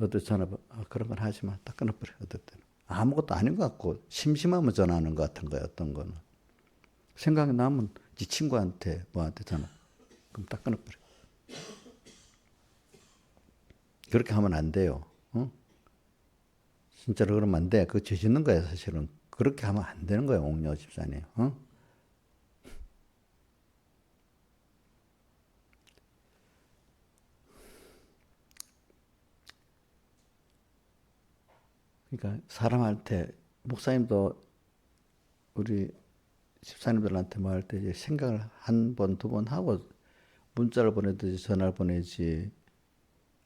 어떤 전화 그런 건 하지 마. 딱 끊어버려. 어떨 때는 아무것도 아닌 것 같고 심심하면 전화하는 것 같은 거야. 어떤 거는 생각이 나면 네 친구한테 뭐한테 전화. 그럼 딱 끊어버려. 그렇게 하면 안 돼요. 어? 진짜로 그러면 안 돼. 그거 죄 짓는 거야, 사실은. 그렇게 하면 안 되는 거예요, 옥녀 집사님. 어? 그러니까 사람한테, 목사님도 우리 집사님들한테 뭐 할 때 이제 생각을 한 번, 두 번 하고 문자를 보내든지 전화를 보내지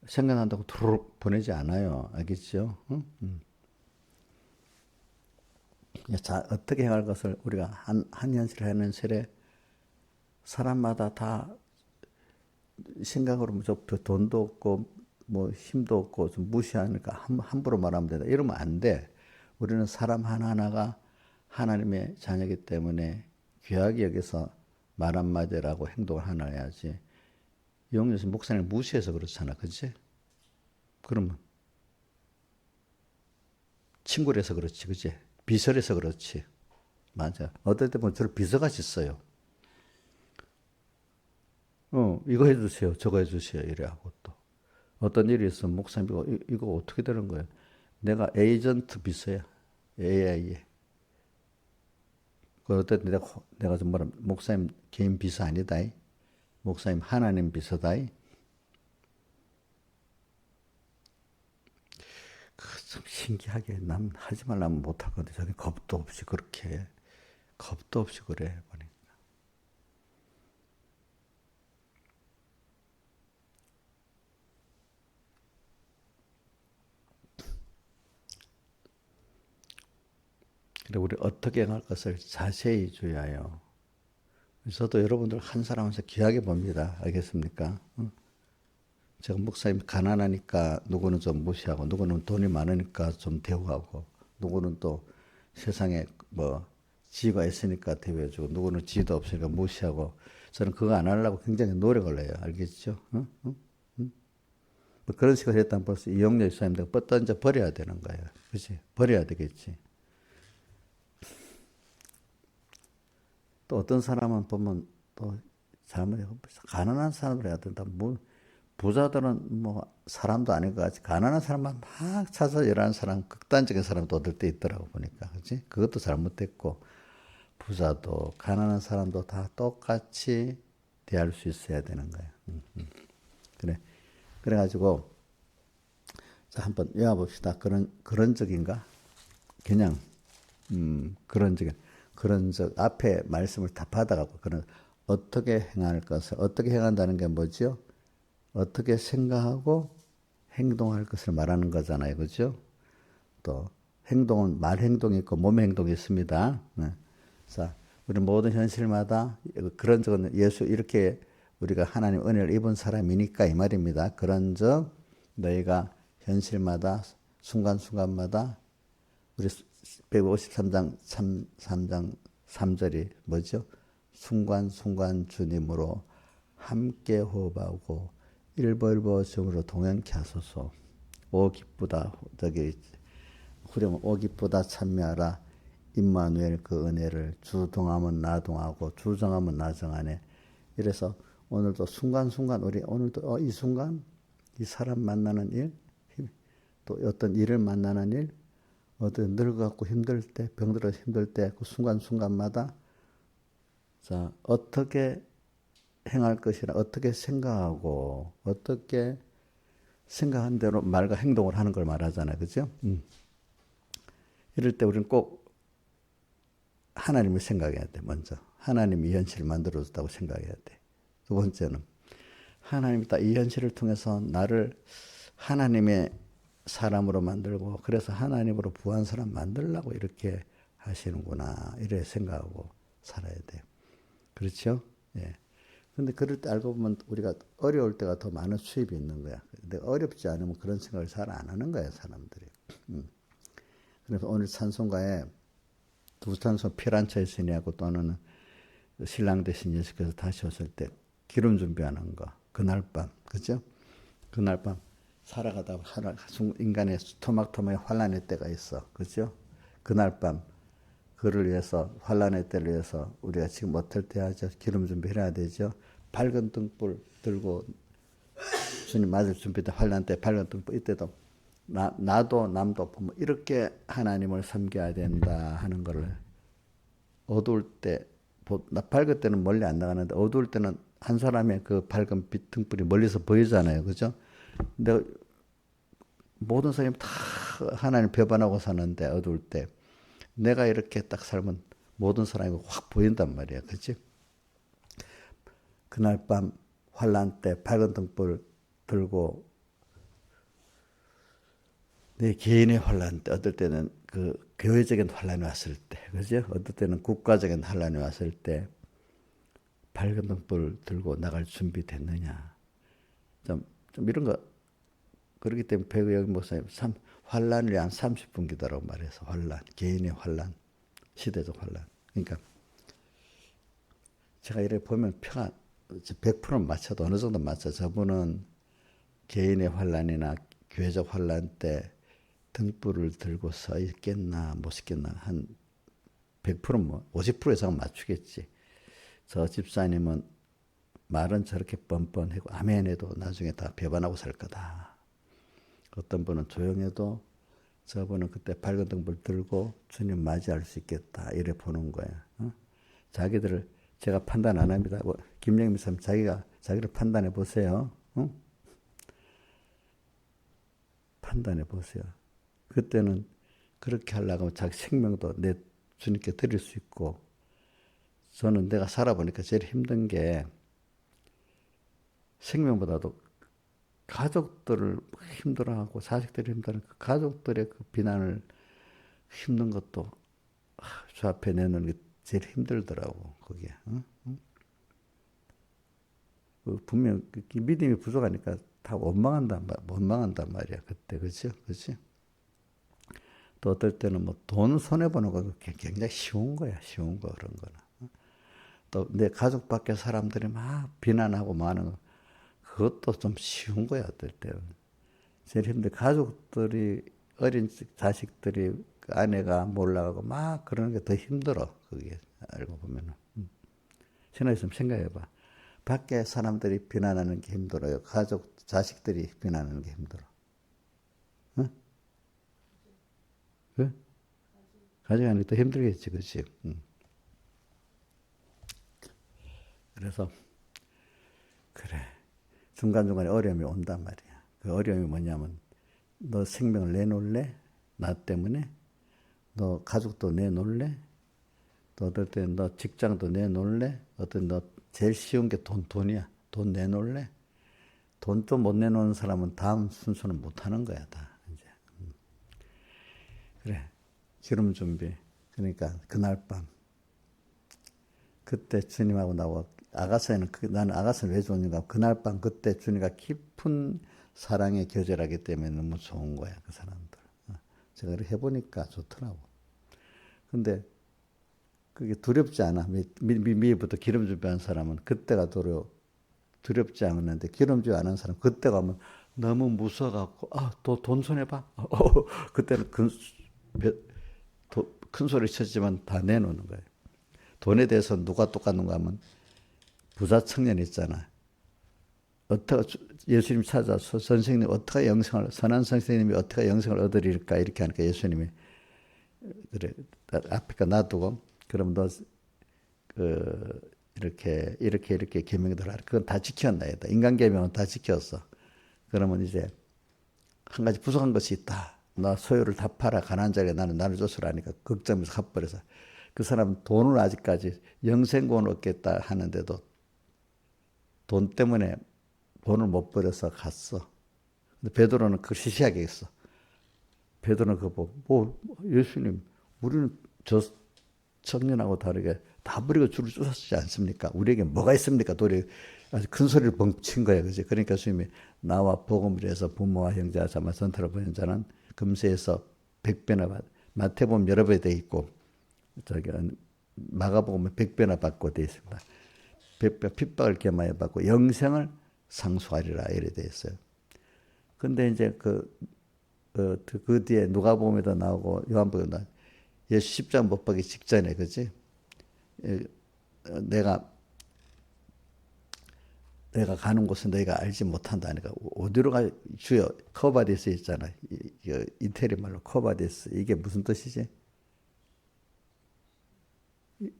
생각난다고 두루룩 보내지 않아요. 알겠죠? 응? 자, 어떻게 해야 할 것을 우리가 한 현실을 하는 실에 사람마다 다 생각으로 뭐 돈도 없고 뭐 힘도 없고 좀 무시하니까 함부로 말하면 된다. 이러면 안 돼. 우리는 사람 하나하나가 하나님의 자녀이기 때문에 귀하게 여기서 말 한마디라고 행동을 하나 해야지. 이용렬 목사님 무시해서 그렇잖아. 그치? 그러면 친구라서 그렇지. 그치? 비서라서 그렇지. 맞아. 어떨 때 보면 저를 비서같이 써요. 이거 해주세요. 저거 해주세요. 이래 하고 또. 어떤 일이 있으면 목사님 이거 어떻게 되는 거예요? 내가 에이전트 비서야. AI에. 그 어떨 때 내가 좀 뭐라 목사님 개인 비서 아니다. 목사님 하나님 비서다. 참 신기하게 남 하지 말라면 못하거든. 저기 겁도 없이 그렇게 겁도 없이 그래 보니까. 그래 우리 어떻게 행할 것을 자세히 주의하여. 저도 여러분들 한 사람 한 사람 귀하게 봅니다. 알겠습니까? 제가 목사님 가난하니까 누구는 좀 무시하고 누구는 돈이 많으니까 좀 대우하고 누구는 또 세상에 뭐 지위가 있으니까 대우해주고 누구는 지위도 없으니까 무시하고 저는 그거 안 하려고 굉장히 노력을 해요. 알겠죠? 응? 응? 응? 뭐 그런 식으로 했다면 벌써 이용렬 집사님들 뻗던져 버려야 되는 거예요. 그치? 버려야 되겠지. 또 어떤 사람은 보면 또 잘못해 가난한 사람을 해야 된다. 뭐 부자들은 뭐 사람도 아닌 것 같이 가난한 사람만 막 찾아서 일하는 사람, 극단적인 사람도 어떨 때 있더라고 보니까, 그렇지? 그것도 잘못됐고 부자도 가난한 사람도 다 똑같이 대할 수 있어야 되는 거야. 그래. 그래가지고 자 한번 외워봅시다. 그런 적인가? 그냥 그런 적 앞에 말씀을 다 받아가고 그런 어떻게 행할 것을 어떻게 행한다는 게 뭐죠? 어떻게 생각하고 행동할 것을 말하는 거잖아요. 그죠? 또 행동은 말 행동이 있고 몸 행동이 있습니다. 네. 자, 우리 모든 현실마다 그런 적은 예수 이렇게 우리가 하나님 은혜를 입은 사람이니까 이 말입니다. 그런 적 너희가 현실마다 순간순간마다 우리 153장 3장 3절이 뭐죠? 순간순간 주님으로 함께 호흡하고 일보일보 점으로 동행케 하소서. 오 기쁘다 저기 후렴 오 기쁘다 참여하라 임마누엘 그 은혜를 주동하면 나동하고 주정하면 나정하네. 이래서 오늘도 순간순간 우리 오늘도 이 순간 이 사람 만나는 일, 또 어떤 일을 만나는 일, 어떤 늙어갖고 힘들 때, 병들어서 힘들 때 그 순간순간마다 자 어떻게 행할 것이라 어떻게 생각하고 어떻게 생각한 대로 말과 행동을 하는 걸 말하잖아요. 그죠? 이럴 때 우리는 꼭 하나님을 생각해야 돼. 먼저 하나님이 이 현실을 만들어줬다고 생각해야 돼. 두 번째는 하나님이 딱 이 현실을 통해서 나를 하나님의 사람으로 만들고 그래서 하나님으로 부한 사람 만들려고 이렇게 하시는구나 이래 생각하고 살아야 돼. 그렇죠? 예. 근데 그럴 때 알고 보면 우리가 어려울 때가 더 많은 수입이 있는 거야. 근데 어렵지 않으면 그런 생각을 잘 안 하는 거야, 사람들이. 그래서 오늘 찬송가에 두 찬송 피란처에 쓰냐고 또는 신랑 대신 예수께서 다시 오실 때 기름 준비하는 거. 그날 밤, 그죠? 그날 밤 살아가다 인간의 토막토막의 환란의 때가 있어, 그죠? 그날 밤 그를 위해서 환란의 때를 위해서 우리가 지금 어떨 때 하죠? 기름 준비해야 되죠. 밝은 등불 들고 주님 맞을 준비 때 환난 때 밝은 등불 이때도 나도 남도 보면 이렇게 하나님을 섬겨야 된다 하는 거를 어두울 때 밝을 때는 멀리 안 나가는데 어두울 때는 한 사람의 그 밝은 빛 등불이 멀리서 보이잖아요. 그죠? 근데 모든 사람이 다 하나님 배반하고 사는데 어두울 때 내가 이렇게 딱 살면 모든 사람이 확 보인단 말이야. 그치? 그날 밤 환난 때 밝은 등불 들고 내 개인의 환란 때 어떨 때는 그 교회적인 환란이 왔을 때 그죠? 어떨 때는 국가적인 환란이 왔을 때 밝은 등불 들고 나갈 준비 됐느냐. 좀 이런 거 그렇기 때문에 배우영 목사님 환란을 위한 30분 기도라고 말해서 환란 개인의 환란 시대적 환란 그러니까 제가 이렇게 보면 표가 100% 맞춰도 어느 정도 맞춰. 저분은 개인의 환란이나 교회적 환란 때 등불을 들고 서 있겠나 못 있겠나 한 100% 50% 이상은 맞추겠지. 저 집사님은 말은 저렇게 뻔뻔하고 아멘해도 나중에 다 배반하고 살 거다. 어떤 분은 조용해도 저분은 그때 밝은 등불 들고 주님 맞이할 수 있겠다. 이래 보는 거야. 자기들을 제가 판단 안 합니다. 김영민 사람 자기를 판단해 보세요. 판단해 보세요. 그때는 그렇게 하려고 하면 자기 생명도 내 주님께 드릴 수 있고 저는 내가 살아보니까 제일 힘든 게 생명보다도 가족들을 힘들어하고 자식들이 힘들어하고 그 가족들의 그 비난을 힘든 것도 주 앞에 내놓는 게 제일 힘들더라고 그게. 분명 믿음이 부족하니까 다 원망한단 말이야 그때 그렇지? 또 어떨 때는 뭐 돈 손해 보는 거 굉장히 쉬운 거야 쉬운 거 그런 거는. 또 내 가족 밖에 사람들이 막 비난하고 많은 거 그것도 좀 쉬운 거야 어떨 때는. 제일 힘든 가족들이 어린 자식들이 아내가 몰라가고 막 그러는 게 더 힘들어 그게 알고 보면은. 신앙 있으면 생각해봐. 밖에 사람들이 비난하는 게 힘들어요. 가족 자식들이 비난하는 게 힘들어. 응? 그? 가족이 하는 게 더 힘들겠지, 그렇지? 그래서 그래 중간중간에 어려움이 온단 말이야. 그 어려움이 뭐냐면 너 생명을 내놓을래? 나 때문에? 너 가족도 내놓을래? 또 어떨 때는 너 직장도 내놓을래? 어떤 너 제일 쉬운 게 돈이야. 돈 내놓을래? 돈도 못 내놓는 사람은 다음 순서는 못 하는 거야 다 이제. 그래 기름 준비. 그러니까 그날 밤 그때 주님하고 나하고 아가서에는 나는 아가서는 왜 좋은가? 그날 밤 그때 주님과 깊은 사랑에 교제하기 때문에 너무 좋은 거야 그 사람들. 제가 이렇게 해보니까 좋더라고. 근데 그게 두렵지 않아. 미리부터 기름 준비한 사람은 그때가 두렵지 않았는데 기름 준비 안 한 사람 그때 가면 너무 무서워갖고 또 돈 손해 봐. 그때는 큰 소리 쳤지만 다 내놓는 거예요. 돈에 대해서 누가 똑같는가 하면 부자 청년 있잖아. 어떻게 예수님 찾아서 선생님 어떻게 선한 선생님이 어떻게 영생을 얻으릴까 이렇게 하니까 예수님이 그래 앞에 놔두고 그럼 너 이렇게 계명들 하라. 그건 다 지켰나 했다. 인간 계명은 다 지켰어. 그러면 이제 한 가지 부족한 것이 있다. 나 소유를 다 팔아 가난한 자에게 나는 나눠줬으라 하니까 걱정해서 갚버려서 그 사람은 돈을 아직까지 영생권을 얻겠다 하는데도 돈 때문에 돈을 못 벌여서 갔어. 근데 베드로는 그걸 시시하게 했어. 베드로는 그거 보고 예수님 우리는 저 청년하고 다르게 다 버리고 줄을 쫓았지 않습니까? 우리에게 뭐가 있습니까? 도리 아주 큰 소리를 벙친 거야. 그지? 그러니까 주님이 나와 복음을 위해서 부모와 형제와 자매 선택을 보낸 자는 금세에서 100배나 받. 마태복음 여러 배 돼 있고 마가복음은 100배나 받고 돼 있습니다. 100배 핍박을 겸하여 받고 영생을 상수하리라 이래 돼 있어요. 근데 이제 그 뒤에 누가복음에도 나오고 요한복음에도 나오고 예수 십자가 못 박기 직전에 그지? 내가 내가 가는 곳은 너희가 알지 못한다니까. 어디로 가? 주여, 커바디스 있잖아. 이태리 말로 커바디스. 이게 무슨 뜻이지?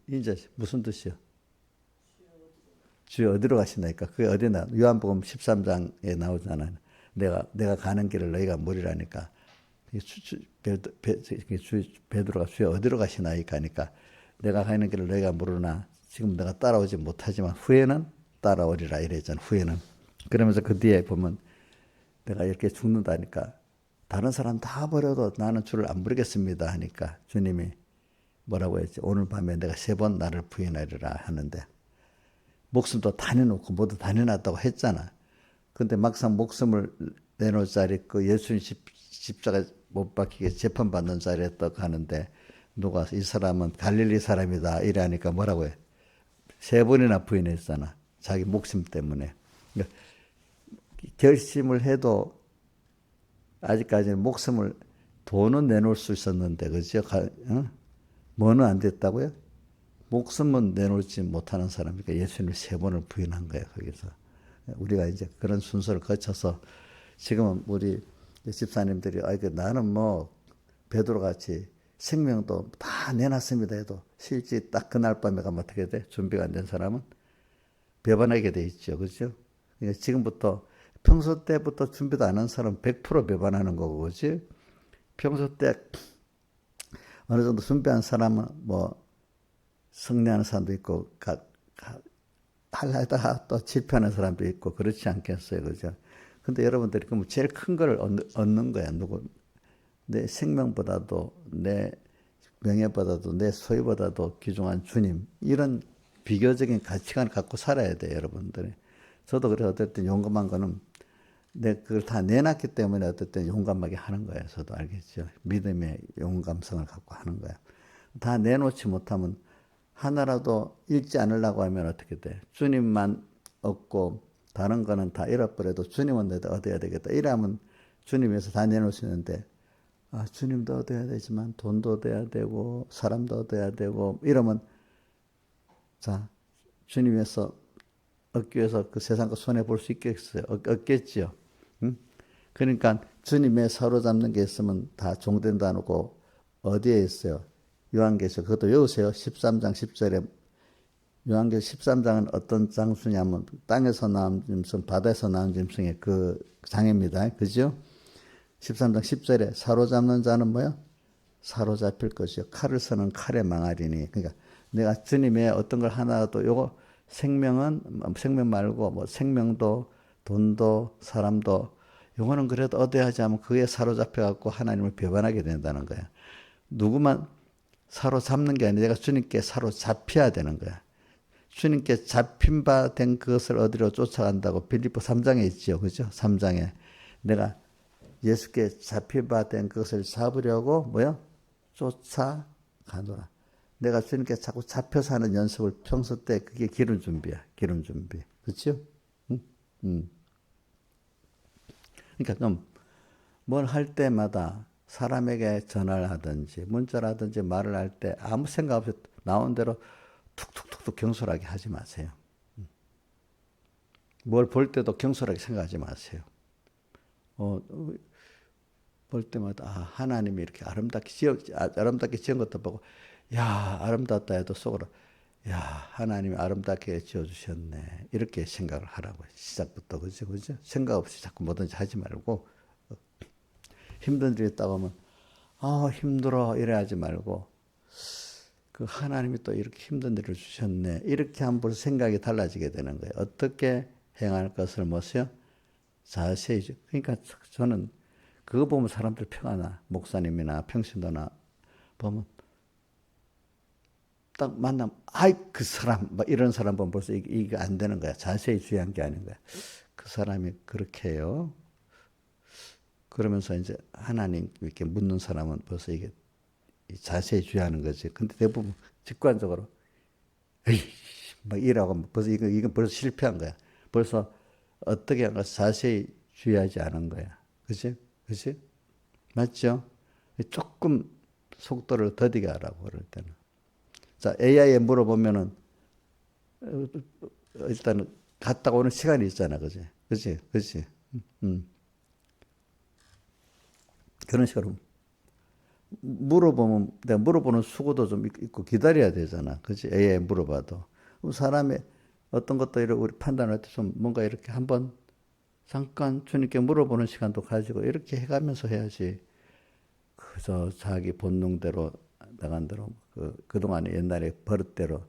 이제 무슨 뜻이요? 주여 어디로 가신다니까. 그게 어디나 요한복음 13장에 나오잖아. 내가 가는 길을 너희가 물으라니까. 베드로가 주여 어디로 가시나이까 하니까 내가 가는 길을 너희가 물으나 지금 내가 따라오지 못하지만 후에는 따라오리라 이랬잖아. 후에는. 그러면서 그 뒤에 보면 내가 이렇게 죽는다니까 다른 사람 다 버려도 나는 주를 안 부르겠습니다 하니까 주님이 뭐라고 했지? 오늘 밤에 내가 3번 나를 부인하리라 하는데 목숨도 다 내놓고 모두 다 내놨다고 했잖아. 근데 막상 목숨을 내놓을 자리 그 예수님 십자가 못 박히게 재판받는 자리에 딱 가는데 누가 이 사람은 갈릴리 사람이다 이래하니까 뭐라고 해? 3번이나 부인했잖아. 자기 목숨 때문에. 그러니까 결심을 해도 아직까지는 목숨을 돈은 내놓을 수 있었는데 그죠? 뭐는 안 됐다고요? 목숨은 내놓지 못하는 사람이니까 예수님을 3번을 부인한 거예요. 거기서 우리가 이제 그런 순서를 거쳐서 지금은 우리 집사님들이 나는 뭐 베드로 같이 생명도 다 내놨습니다 해도 실제 딱 그날 밤에 가면 어떻게 돼? 준비가 안 된 사람은 배반하게 돼 있죠. 그렇죠? 그러니까 지금부터 평소 때부터 준비도 안 한 사람은 100% 배반하는 거고 그렇지? 평소 때 어느 정도 준비한 사람은 뭐 승리하는 사람도 있고 하려다가 또 실패하는 사람도 있고 그렇지 않겠어요. 그죠? 근데 여러분들이 그럼 제일 큰 걸 얻는 거야. 내 생명보다도 내 명예보다도 내 소유보다도 귀중한 주님 이런 비교적인 가치관을 갖고 살아야 돼요. 여러분들이. 저도 그래서 어떨 땐 용감한 거는 그걸 다 내놨기 때문에 어떨 땐 용감하게 하는 거예요. 저도 알겠죠. 믿음의 용감성을 갖고 하는 거예요. 다 내놓지 못하면 하나라도 잃지 않으려고 하면 어떻게 돼? 주님만 얻고 다른 거는 다 잃어버려도 주님은 내가 얻어야 되겠다. 이러면 주님 위해서 다 내놓을 수 있는데 주님도 얻어야 되지만 돈도 얻어야 되고 사람도 얻어야 되고 이러면 자 주님 위해서 얻기 위해서 그 세상 거 손해볼 수 있겠어요? 얻겠지요. 응? 그러니까 주님의 사로잡는 게 있으면 다 종된다 놓고 어디에 있어요? 요한계시록 그것도 외우세요. 13장 10절에 요한계시록 13장은 어떤 장수냐면 땅에서 나온 짐승, 바다에서 나온 짐승의 그 장입니다. 그죠? 13장 10절에 사로잡는 자는 뭐야? 사로잡힐 것이요. 칼을 쓰는 칼에 망하리니. 그러니까 내가 주님의 어떤 걸 하나라도 요거 생명 말고 뭐 생명도 돈도 사람도 요거는 그래도 얻어야 하지 않으면 그에 사로잡혀 갖고 하나님을 배반하게 된다는 거야. 누구만 사로잡는 게 아니라 내가 주님께 사로잡혀야 되는 거야. 주님께 잡힌 바 된 그것을 어디로 쫓아간다고 빌립보 3장에 있죠. 그죠? 3장에 내가 예수께 잡힌 바 된 그것을 잡으려고 뭐야? 쫓아가노라. 내가 주님께 자꾸 잡혀서 하는 연습을 평소 때 그게 기름 준비야. 기름 준비. 그렇죠? 그러니까 좀 뭘 할 때마다 사람에게 전화를 하든지 문자를 하든지 말을 할 때 아무 생각 없이 나온 대로 툭툭툭툭 경솔하게 하지 마세요. 뭘 볼 때도 경솔하게 생각하지 마세요. 볼 때마다 하나님이 이렇게 아름답게 지은 것도 보고 야 아름답다 해도 속으로 야 하나님이 아름답게 지어주셨네 이렇게 생각을 하라고 시작부터 그죠? 생각 없이 자꾸 뭐든지 하지 말고 힘든 일이 있다고 하면 힘들어 이래 하지 말고 그 하나님이 또 이렇게 힘든 일을 주셨네 이렇게 하면 벌써 생각이 달라지게 되는 거예요. 어떻게 행할 것을 뭐세요? 자세히. 그러니까 저는 그거 보면 사람들 표가 나. 목사님이나 평신도나 보면 딱 만나면 그 사람 막 이런 사람 보면 벌써 이게 안 되는 거야. 자세히 주의한 게 아닌 거야. 그 사람이 그렇게 해요. 그러면서 이제 하나님 이렇게 묻는 사람은 벌써 이게 자세히 주의하는 거지. 근데 대부분 직관적으로 에이 막 이라고 벌써 이건 벌써 실패한 거야. 벌써 어떻게 하는 거 자세히 주의하지 않은 거야. 그치? 맞죠? 조금 속도를 더디게 하라고 그럴 때는. 자, AI에 물어보면은 일단은 갔다 오는 시간이 있잖아, 그지? 그지? 그지? 음. 그런 식으로 물어보면, 내가 물어보는 수고도 좀 있고 기다려야 되잖아. 그지? A에 물어봐도. 그럼 사람의 어떤 것도 이렇게 우리 판단할 때 좀 뭔가 이렇게 한번 잠깐 주님께 물어보는 시간도 가지고 이렇게 해가면서 해야지. 그저 자기 본능대로 나간 대로 그동안에 옛날에 버릇대로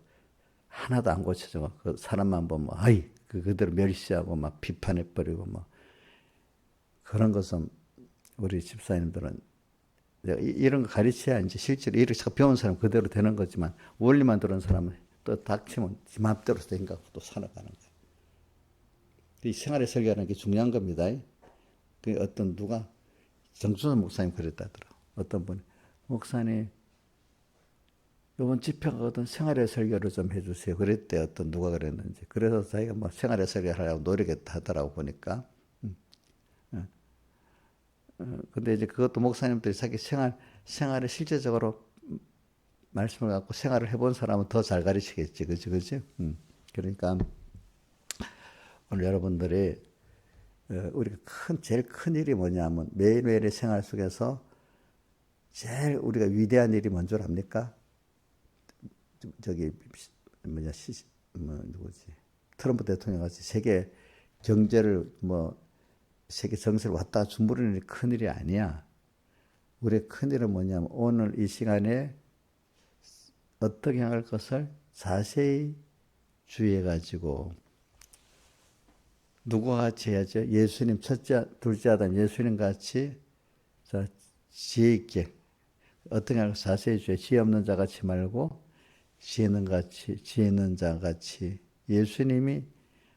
하나도 안 고쳐져. 그 사람만 보면 아이 그대로 멸시하고 막 비판해버리고 뭐 그런 것은 우리 집사님들은 이런 거 가르쳐야 이제 실제로 이렇게 배운 사람 그대로 되는 거지만 원리만 들은 사람은 또 닥치면 지 맘대로 생각하고 또 살아가는 거예요. 이 생활의 설계라는 게 중요한 겁니다. 그 어떤 누가 정순선 목사님 그랬다더라. 어떤 분이 목사님 이번 집회거든 생활의 설교를 좀 해주세요. 그랬대 어떤 누가 그랬는지. 그래서 자기가 뭐 생활의 설교를 하려고 노력했다 하더라고 보니까. 근데 이제 그것도 목사님들이 자기 생활을 실제적으로 말씀을 갖고 생활을 해본 사람은 더 잘 가르치겠지. 그지, 그지? 그러니까 오늘 여러분들이 우리가 제일 큰 일이 뭐냐면 매일매일의 생활 속에서 제일 우리가 위대한 일이 뭔 줄 압니까? 저기 뭐냐 뭐 누구지? 트럼프 대통령 같이 세계 경제를 뭐 세계 정세를 왔다 주무르는 일이 큰 일이 아니야. 우리의 큰 일은 뭐냐면 오늘 이 시간에 어떻게 할 것을 자세히 주의해가지고 누구와 같이 해야죠? 예수님 첫째, 둘째 아들 예수님 같이 지혜 있게 어떻게 할 것을 자세히 주의 지혜 없는 자 같이 말고 지혜 있는 자 같이 예수님이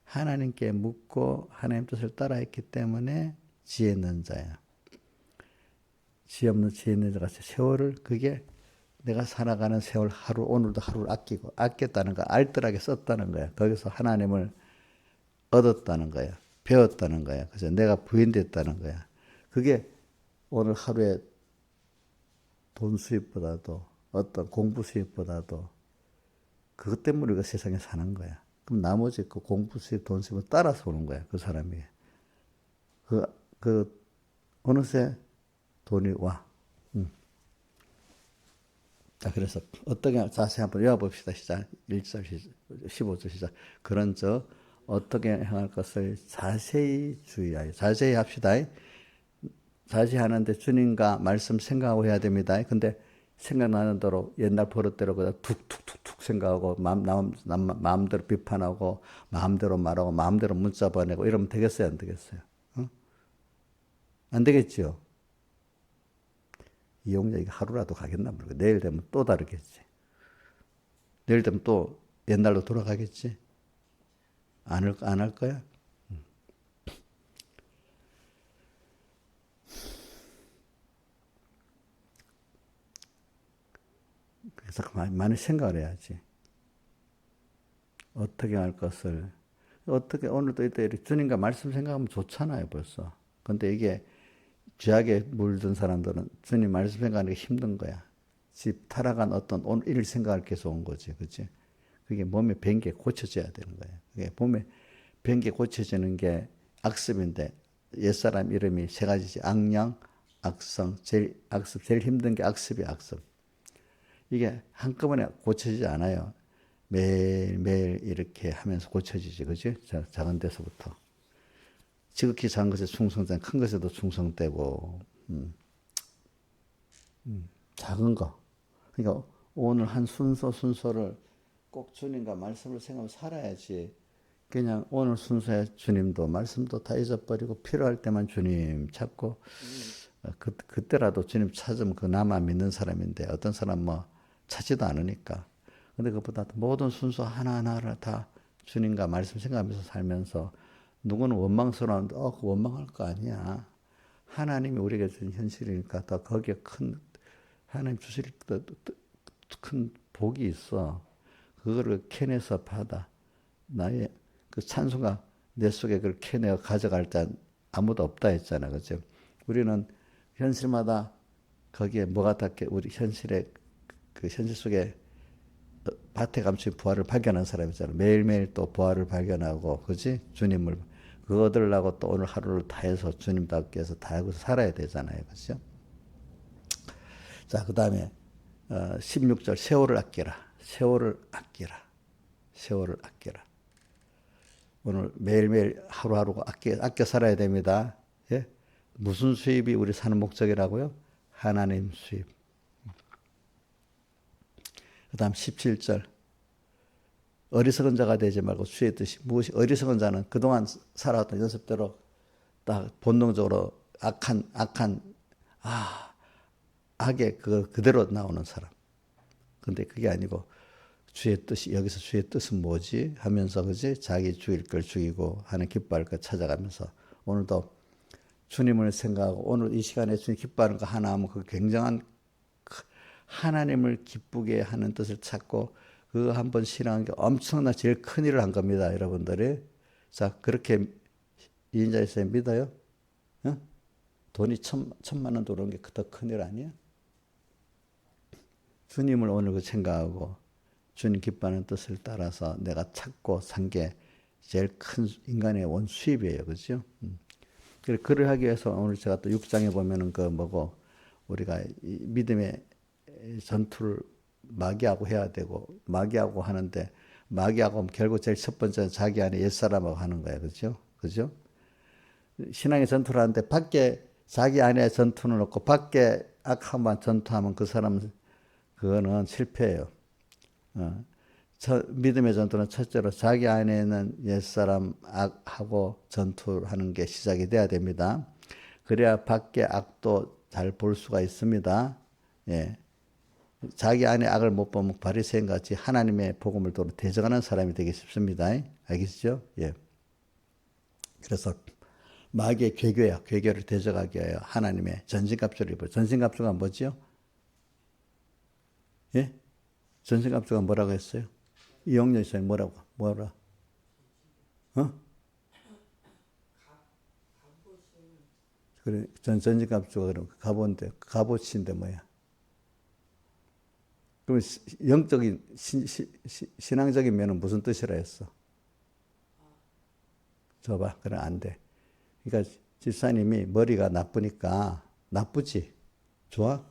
하나님께 묻고 하나님 뜻을 따라했기 때문에 지혜 있는 자야. 지혜 있는 자 같이 세월을 그게 내가 살아가는 세월 오늘도 하루를 아꼈다는 거, 알뜰하게 썼다는 거야. 거기서 하나님을 얻었다는 거야. 배웠다는 거야. 그래서 내가 부인됐다는 거야. 그게 오늘 하루에 돈 수입보다도 어떤 공부 수입보다도 그것 때문에 우리가 세상에 사는 거야. 그럼 나머지 그 공부 수입, 돈 수입을 따라서 오는 거야. 그 사람이. 어느새 돈이 와. 자, 그래서 어떻게 자세히 한번 외워봅시다. 시작. 1절, 15절 시작. 그런 어떻게 행할 것을 자세히 주의하여. 자세히 합시다. 자세히 하는데 주님과 말씀 생각하고 해야 됩니다. 근데 생각나는 대로 옛날 버릇대로 그냥 툭툭툭툭 생각하고 마음대로 비판하고 마음대로 말하고 마음대로 문자 보내고 이러면 되겠어요? 안 되겠어요? 어? 안 되겠지요? 이용자 이거 하루라도 가겠나 모르고 내일 되면 또 다르겠지. 내일 되면 또 옛날로 돌아가겠지. 안 할 거야? 그래서 많이 생각을 해야지. 어떻게 할 것을 어떻게 오늘도 이때 주님과 말씀 생각하면 좋잖아요 벌써. 근데 이게 죄악에 물든 사람들은 주님 말씀 생각하는 게 힘든 거야. 집 타락한 어떤 오늘 일 생각할 계속 온 거지, 그렇지? 그게 몸에 밴 게 고쳐져야 되는 거야. 그게 몸에 밴 게 고쳐지는 게 악습인데 옛사람 이름이 세 가지지. 악령, 악성, 악습 제일 힘든 게 악습이 악습. 이게 한꺼번에 고쳐지지 않아요. 매일매일 이렇게 하면서 고쳐지지, 그지? 작은 데서부터. 지극히 작은 것에 충성된 큰 것에도 충성되고, 작은 거. 그러니까 오늘 한 순서를 꼭 주님과 말씀을 생각하며 살아야지. 그냥 오늘 순서에 주님도 말씀도 다 잊어버리고 필요할 때만 주님 찾고, 그때라도 주님 찾으면 그 나만 믿는 사람인데 어떤 사람 뭐 찾지도 않으니까. 근데 그것보다 모든 순서 하나하나를 다 주님과 말씀 생각하면서 살면서 누구는 원망스러운데 그 원망할 거 아니야. 하나님이 우리에게 주신 현실이니까 더 거기에 하나님 주실 큰 복이 있어. 그거를 캐내서 받아. 나의 그 찬송가 내 속에 그걸 캐내어 가져갈 때 아무도 없다 했잖아. 그죠? 우리는 현실마다 거기에 뭐가 닿게 우리 현실에 그 현실 속에 밭에 감춘 부활을 발견한 사람이잖아. 매일매일 또 부활을 발견하고, 그지? 주님을, 그거 얻으려고 또 오늘 하루를 다해서 주님답게 해서 다하고 살아야 되잖아요. 그죠? 자, 그 다음에, 16절, 세월을 아끼라. 세월을 아끼라. 세월을 아끼라. 오늘 매일매일 하루하루 아껴 살아야 됩니다. 예? 무슨 수입이 우리 사는 목적이라고요? 하나님 수입. 그 다음 17절. 어리석은 자가 되지 말고 주의 뜻이 무엇이 어리석은 자는 그동안 살아왔던 연습대로 딱 본능적으로 악의 그대로 나오는 사람. 근데 그게 아니고 주의 뜻이 여기서 주의 뜻은 뭐지 하면서 그지 자기 죽일 걸 죽이고 하는 기뻐할 걸 찾아가면서 오늘도 주님을 생각하고 오늘 이 시간에 주님 기뻐하는 거 하나 하면 그 굉장한 하나님을 기쁘게 하는 뜻을 찾고 그거 한번 실행한 게 엄청나 제일 큰 일을 한 겁니다, 여러분들이. 자, 그렇게 이인자에서 믿어요? 어? 돈이 천만 원 들어오는 게 더 큰 일 아니야? 주님을 오늘 그 생각하고 주님 기뻐하는 뜻을 따라서 내가 찾고 산 게 제일 큰 인간의 원 수입이에요, 그렇죠? 그래 그를 하기 위해서 오늘 제가 또 6장에 보면은 그 뭐고 우리가 이 믿음의 전투를 마귀하고 해야 되고 마귀하고 하는데 마귀하고 하면 결국 제일 첫 번째는 자기 안에 옛사람하고 하는 거예요, 그렇죠? 그렇죠? 신앙의 전투를 하는데 밖에 자기 안에 전투는 없고 밖에 악함만 전투하면 그 사람은 그거는 실패예요. 믿음의 전투는 첫째로 자기 안에 있는 옛사람 악하고 전투하는 게 시작이 돼야 됩니다. 그래야 밖에 악도 잘 볼 수가 있습니다. 예. 자기 안에 악을 못 보면 바리새인 같이 하나님의 복음을 도로 대적하는 사람이 되기 쉽습니다. 알겠죠? 예. 그래서 마귀의 괴교야. 괴교를 대적하게 해요. 하나님의 전신갑주를 입어요. 전신갑주가 뭐지요? 예? 전신갑주가 뭐라고 했어요? 이영렬 선생님 뭐라? 어? 그래, 전신갑주가 그럼 갑옷인데, 갑옷인데 뭐야? 그럼 영적인, 신앙적인 면은 무슨 뜻이라 했어? 줘봐. 그래, 안 돼. 그러니까 집사님이 머리가 나쁘니까, 나쁘지? 좋아?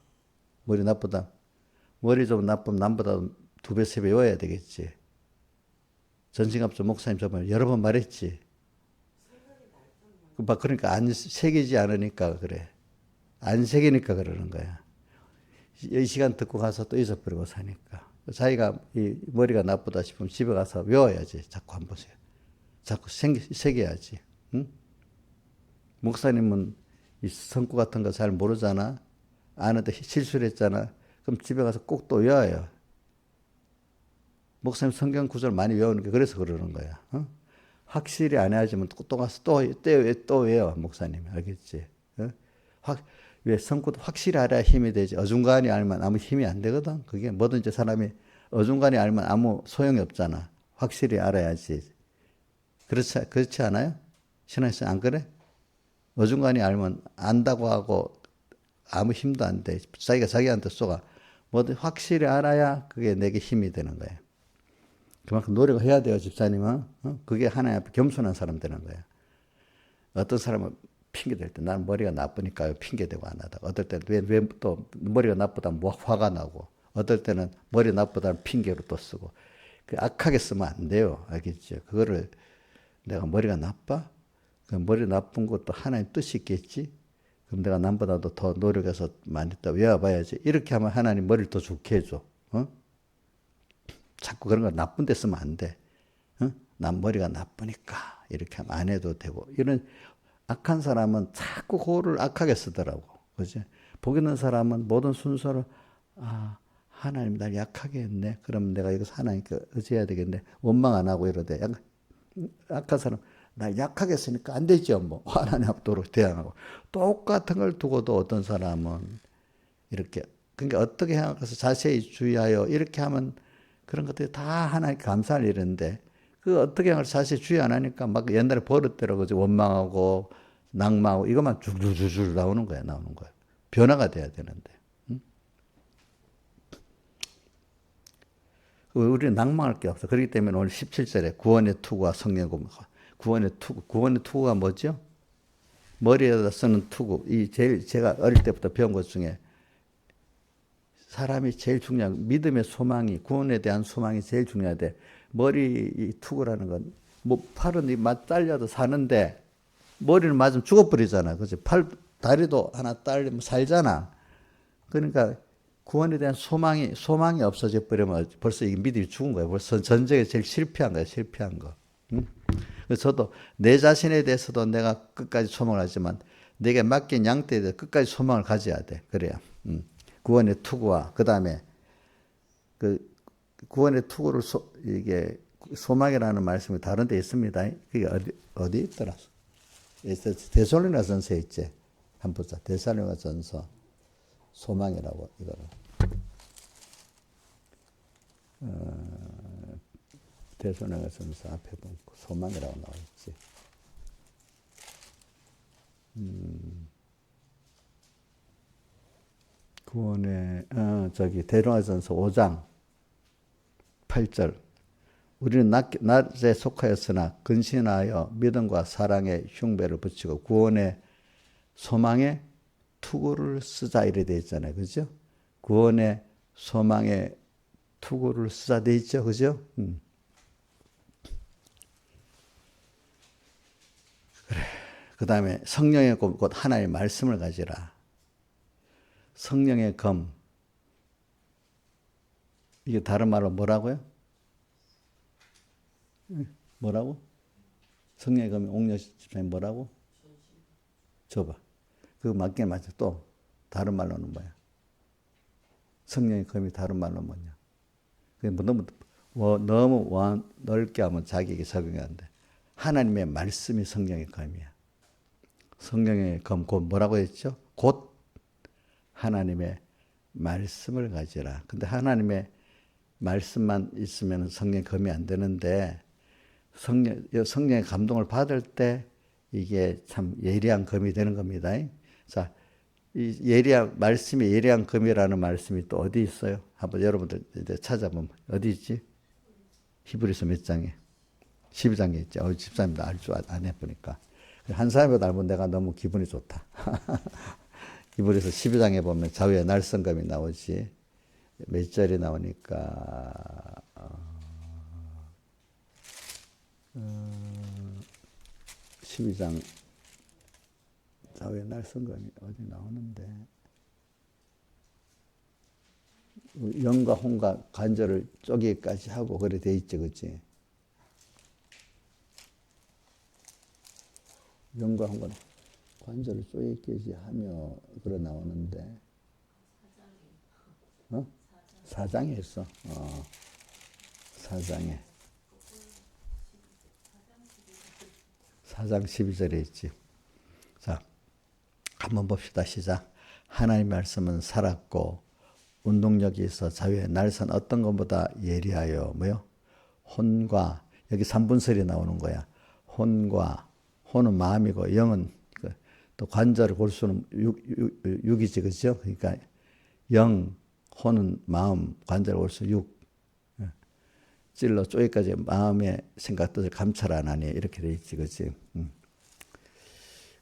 머리 나쁘다. 머리 좀 나쁘면 남보다 2배, 3배 외워야 되겠지. 전신갑주 목사님 저번에 여러 번 말했지. 그러니까 안 새기지 않으니까 그래. 안 새기니까 그러는 거야. 이 시간 듣고 가서 또 잊어버리고 사니까. 자기가 이 머리가 나쁘다 싶으면 집에 가서 외워야지. 자꾸 한 번씩. 자꾸 새겨야지. 응? 목사님은 이 성구 같은 거 잘 모르잖아. 아는데 실수를 했잖아. 그럼 집에 가서 꼭 또 외워요. 목사님 성경 구절 많이 외우는 게 그래서 그러는 거야. 어? 확실히 안 해야지만 또 가서 또 외워, 목사님. 알겠지? 어? 왜 성구도 확실히 알아야 힘이 되지. 어중간히 알면 아무 힘이 안 되거든. 그게 뭐든지 사람이 어중간히 알면 아무 소용이 없잖아. 확실히 알아야지. 그렇지 않아요? 신앙에서 안 그래? 어중간히 알면 안다고 하고 아무 힘도 안 돼. 자기가 자기한테 쏘가. 뭐든 확실히 알아야 그게 내게 힘이 되는 거야. 그만큼 노력을 해야 돼요, 집사님은. 그게 하나님 앞에 겸손한 사람 되는 거야. 어떤 사람은 핑계댈 때 나는 머리가 나쁘니까 핑계대고 안 하다. 어떨 때는 왜 또 머리가 나쁘다 뭐 화가 나고 어떨 때는 머리 나쁘다는 핑계로 또 쓰고 그 악하게 쓰면 안 돼요. 알겠죠? 그거를 내가 머리가 나빠? 그 머리 나쁜 것도 하나님 뜻이 있겠지? 그럼 내가 남보다도 더 노력해서 많이 더 외워봐야지. 이렇게 하면 하나님 머리를 더 좋게 해줘. 자꾸 그런 거 나쁜 데 쓰면 안 돼. 난 머리가 나쁘니까 이렇게 하면 안 해도 되고 이런 악한 사람은 자꾸 그거를 악하게 쓰더라고. 그지? 복 있는 사람은 모든 순서를 하나님 날 약하게 했네. 그럼 내가 이거 하나님께 의지해야 되겠네. 원망 안 하고 이러대. 악한 사람 나 약하게 했으니까 안 되죠. 뭐 하나님 앞도로 대항하고 똑같은 걸 두고도 어떤 사람은 이렇게 그러니까 어떻게 생각해서 자세히 주의하여 이렇게 하면 그런 것들이 다 하나님께 감사할 일인데 그 어떻게 생각해서 자세히 주의 안 하니까 막 옛날에 버릇대로 그지 원망하고 낙마하고 이것만 줄줄줄줄 나오는 거야. 변화가 돼야 되는데. 우리는 낭망할 게 없어. 그렇기 때문에 오늘 17절에 구원의 투구와 성령의 공부. 구원의 투구가 뭐죠? 머리에다 쓰는 투구. 이 제일 제가 어릴 때부터 배운 것 중에 사람이 제일 중요한 믿음의 소망이 구원에 대한 소망이 제일 중요하대. 머리 이 투구라는 건 뭐 팔은 맞 잘려도 사는데 머리를 맞으면 죽어버리잖아. 그렇지? 팔 다리도 하나 딸리면 살잖아. 그러니까 구원에 대한 소망이 없어져 버리면 벌써 이 믿음이 죽은 거예요. 벌써 전쟁에 제일 실패한 거예요. 실패한 거. 응? 그래서 저도 내 자신에 대해서도 내가 끝까지 소망을 하지만 내게 맡긴 양떼에 대해서 끝까지 소망을 가져야 돼. 그래야. 구원의 투구와 그 다음에 그 구원의 투구를 이게 소망이라는 말씀이 다른 데 있습니다. 그게 어디 있더라? 데살로니가전서에 있지. 한번 보자. 데살로니가전서 소망이라고 이거를. 데살로니가전서 앞에 보면 소망이라고 나와 있지. 구원의 데살로니가전서 5장 8절. 우리는 낮에 속하였으나 근신하여 믿음과 사랑의 흉배를 붙이고 구원의 소망의 투구를 쓰자 이래 돼 있잖아요. 그죠? 구원의 소망의 투구를 쓰자 돼 있죠. 그죠? 그래. 그 다음에 성령의 검, 곧 하나님의 말씀을 가지라. 성령의 검. 이게 다른 말로 뭐라고요? 뭐라고? 성령의 검이 옥녀 집사님 뭐라고? 줘봐. 그거 맞긴 맞죠. 또 다른 말로는 뭐야? 성령의 검이 다른 말로 뭐냐? 너무 넓게 하면 자기에게 적용이 안 돼. 하나님의 말씀이 성령의 검이야. 성령의 검, 곧 뭐라고 했죠? 곧 하나님의 말씀을 가지라. 근데 하나님의 말씀만 있으면 성령의 검이 안 되는데 성령의 감동을 받을 때 이게 참 예리한 검이 되는 겁니다. 자, 이 말씀이 예리한 검이라는 말씀이 또 어디 있어요? 한번 여러분들 이제 찾아보면 어디 있지? 히브리서 몇 장에? 12장에 있지. 집사님도 알 줄 아네 보니까. 한 사람보다 알면 내가 너무 기분이 좋다. 히브리서 12장에 보면 좌우의 날성검이 나오지. 몇 절이 나오니까 12장 좌우의 날성검이 어디 나오는데 영과 혼과 관절을 쪼개기까지 하고 그래 돼 있지, 그렇지? 영과 혼과 관절을 쪼개기까지 하며 그래 나오는데 사장에 있어. 사장에. 4장 12절에 있지. 자, 한번 봅시다. 시작. 하나님 말씀은 살았고 운동력이 있어 자유의 날선 어떤 것보다 예리하여 뭐요? 혼과 여기 3분설이 나오는 거야. 혼은 마음이고 영은 또 관절을 골수는 육이지, 그렇죠? 그러니까 영, 혼은 마음, 관절 골수 육. 찔러 쪼개까지 마음의 생각 뜻을 감찰 안 하니 이렇게 돼 있지, 그렇지?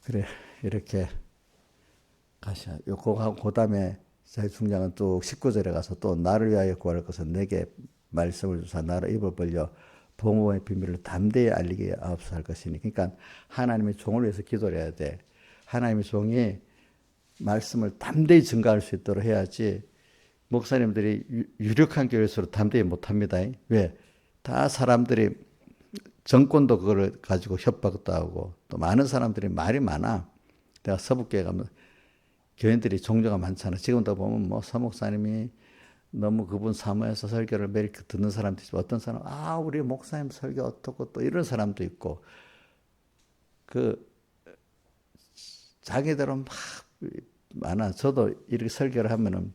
그래, 이렇게 가시야. 그 다음에 제일 중요한 건 또 19절에 가서 또 나를 위하여 구할 것은 내게 말씀을 주사 나를 입을 벌려 봉헌의 비밀을 담대히 알리게 하옵소서 것이니. 그러니까 하나님의 종을 위해서 기도를 해야 돼. 하나님의 종이 말씀을 담대히 증거할 수 있도록 해야지. 목사님들이 유력한 교회에서 담대히 못합니다. 왜? 다 사람들이 정권도 그걸 가지고 협박도 하고 또 많은 사람들이 말이 많아. 내가 서북교회 가면 교인들이 종교가 많잖아. 지금도 보면 뭐 서목사님이 너무 그분 사모해서 설교를 매일 듣는 사람도 있고 어떤 사람 우리 목사님 설교 어떻고 또 이런 사람도 있고 자기들은 막 많아. 저도 이렇게 설교를 하면은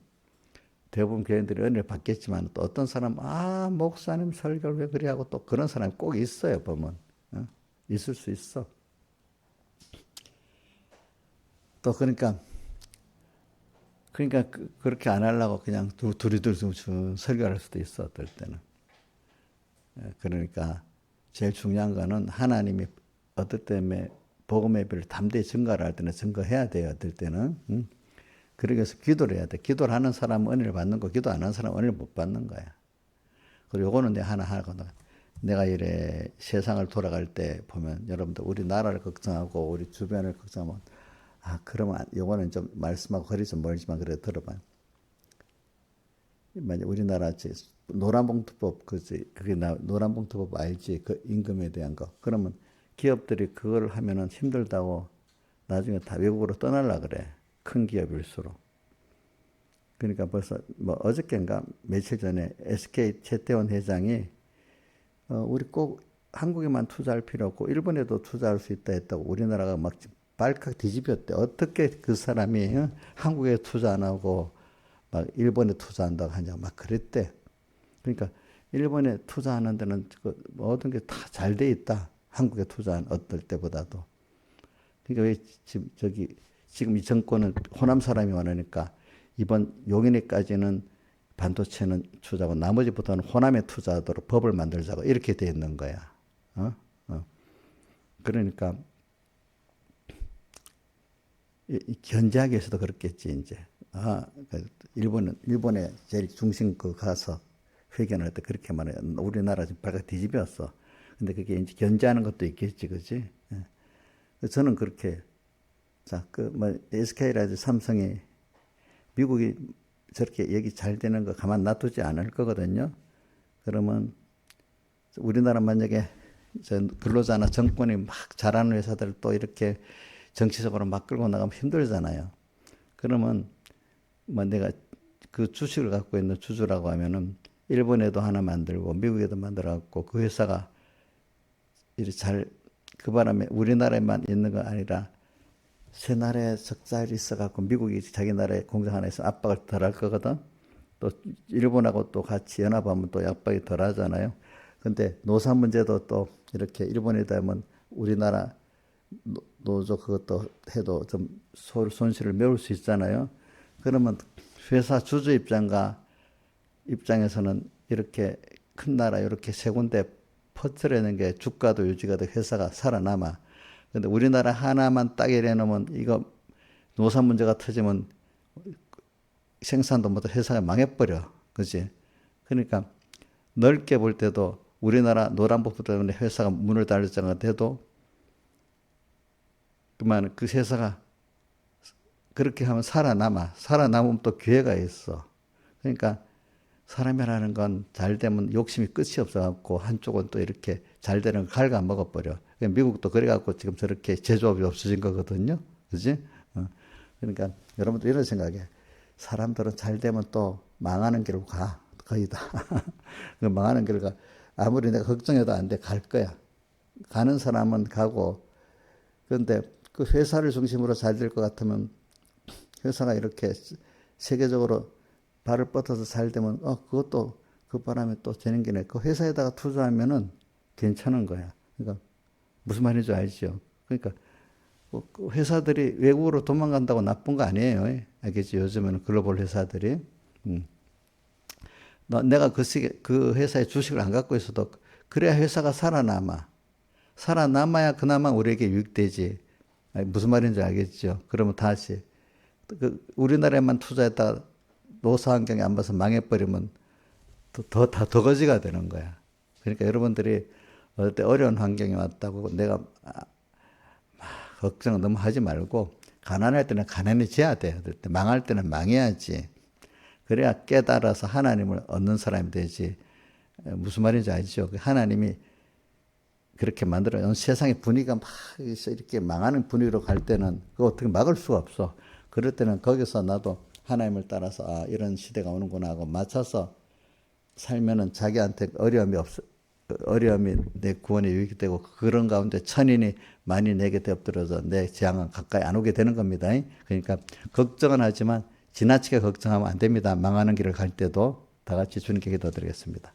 대부분 교인들이 은혜를 받겠지만 또 어떤 사람은 목사님 설교를 왜 그래 하고 또 그런 사람이 꼭 있어요. 보면 있을 수 있어. 또 그러니까 그렇게 안 하려고 그냥 두리두리 설교할 수도 있어. 어떨 때는 그러니까 제일 중요한 거는 하나님이 어떨 때면 복음의 비를 담대히 증거를 할 때는 증거해야 돼요. 어떨 때는. 그러기 위해서 기도를 해야 돼. 기도를 하는 사람은 은혜를 받는 거, 기도 안 하는 사람은 은혜를 못 받는 거야. 그리고 요거는 내가 하나 하거든. 내가 이래 세상을 돌아갈 때 보면 여러분들 우리 나라를 걱정하고 우리 주변을 걱정하면 그러면 요거는 좀 말씀하고 거리 좀 멀지만 그래 들어봐. 만약 우리나라 노란봉투법 그게 노란봉투법 알지? 그 임금에 대한 거. 그러면 기업들이 그걸 하면은 힘들다고 나중에 다 외국으로 떠날라 그래. 큰 기업일수록. 그러니까 벌써 뭐 어저께인가 며칠 전에 SK 최태원 회장이 우리 꼭 한국에만 투자할 필요 없고 일본에도 투자할 수 있다 했다고 우리나라가 막 발칵 뒤집혔대. 어떻게 그 사람이 한국에 투자 안 하고 막 일본에 투자한다고 하냐 막 그랬대. 그러니까 일본에 투자하는 데는 모든 게 다 잘 돼 있다. 한국에 투자한 어떨 때보다도. 그러니까 왜 지금 이 정권은 호남 사람이 많으니까 이번 용인에까지는 반도체는 투자하고 나머지부터는 호남에 투자하도록 법을 만들자고 이렇게 돼 있는 거야. 그러니까 견제하기 위해서도 그렇겠지 이제. 일본에 제일 중심 가서 회견할 때 그렇게 말해. 우리나라 지금 발칵 뒤집었어. 근데 그게 이제 견제하는 것도 있겠지, 그지? 저는 그렇게 SK라든지 삼성이 미국이 저렇게 얘기 잘 되는 거 가만 놔두지 않을 거거든요. 그러면 우리나라 만약에 근로자나 정권이 막 잘하는 회사들 또 이렇게 정치적으로 막 끌고 나가면 힘들잖아요. 그러면 내가 그 주식을 갖고 있는 주주라고 하면은 일본에도 하나 만들고 미국에도 만들어갖고 그 회사가 이렇게 그 바람에 우리나라에만 있는 거 아니라 세 나라에 적자일이 있어갖고 미국이 자기 나라에 공장 하나 있으면 압박을 덜 할 거거든. 또 일본하고 또 같이 연합하면 또 압박이 덜 하잖아요. 근데 노사 문제도 또 이렇게 일본에다 하면 우리나라 노조 그것도 해도 좀 손실을 메울 수 있잖아요. 그러면 회사 주주 입장에서는 이렇게 큰 나라 이렇게 세 군데 퍼뜨리는 게 주가도 유지가 돼 회사가 살아남아. 근데 우리나라 하나만 딱 이래놓으면 이거 노사 문제가 터지면 생산도 못해 회사가 망해버려. 그지? 그러니까 넓게 볼 때도 우리나라 노란법부 때문에 회사가 문을 닫을 정도 돼도 그만 그 회사가 그렇게 하면 살아남으면 또 기회가 있어. 그러니까 사람이라는 건 잘 되면 욕심이 끝이 없어갖고 한쪽은 또 이렇게 잘 되는 걸 갉아먹어버려. 미국도 그래갖고 지금 저렇게 제조업이 없어진 거거든요. 그지? 그러니까 여러분도 이런 생각해. 사람들은 잘 되면 또 망하는 길로 가. 거의 다. 그 망하는 길을 가. 아무리 내가 걱정해도 안 돼. 갈 거야. 가는 사람은 가고. 그런데 그 회사를 중심으로 잘 될 것 같으면 회사가 이렇게 세계적으로 발을 뻗어서 잘 되면 그것도 그 바람에 또 되는 게네. 그 회사에다가 투자하면은 괜찮은 거야. 그러니까 무슨 말인지 알죠? 그러니까 그 회사들이 외국으로 도망간다고 나쁜 거 아니에요. 알겠지? 요즘에는 글로벌 회사들이. 내가 그 회사의 주식을 안 갖고 있어도 그래야 회사가 살아남아. 살아남아야 그나마 우리에게 유익되지. 무슨 말인지 알겠죠? 그러면 다시 우리나라에만 투자했다가 노사 환경에 안 봐서 망해버리면 더 거지가 되는 거야. 그러니까 여러분들이 어떨 때 어려운 환경에 왔다고 내가 걱정 너무 하지 말고 가난할 때는 가난해져야 돼. 망할 때는 망해야지. 그래야 깨달아서 하나님을 얻는 사람이 되지. 무슨 말인지 알죠? 하나님이 그렇게 만들어요. 세상의 분위기가 막 이렇게 망하는 분위기로 갈 때는 그거 어떻게 막을 수가 없어. 그럴 때는 거기서 나도 하나님을 따라서 이런 시대가 오는구나 하고 맞춰서 살면은 자기한테 어려움이 내 구원에 유익이 되고 그런 가운데 천인이 많이 내게 엎드려서 내 재앙은 가까이 안 오게 되는 겁니다. 그러니까 걱정은 하지만 지나치게 걱정하면 안 됩니다. 망하는 길을 갈 때도 다 같이 주님께 기도드리겠습니다.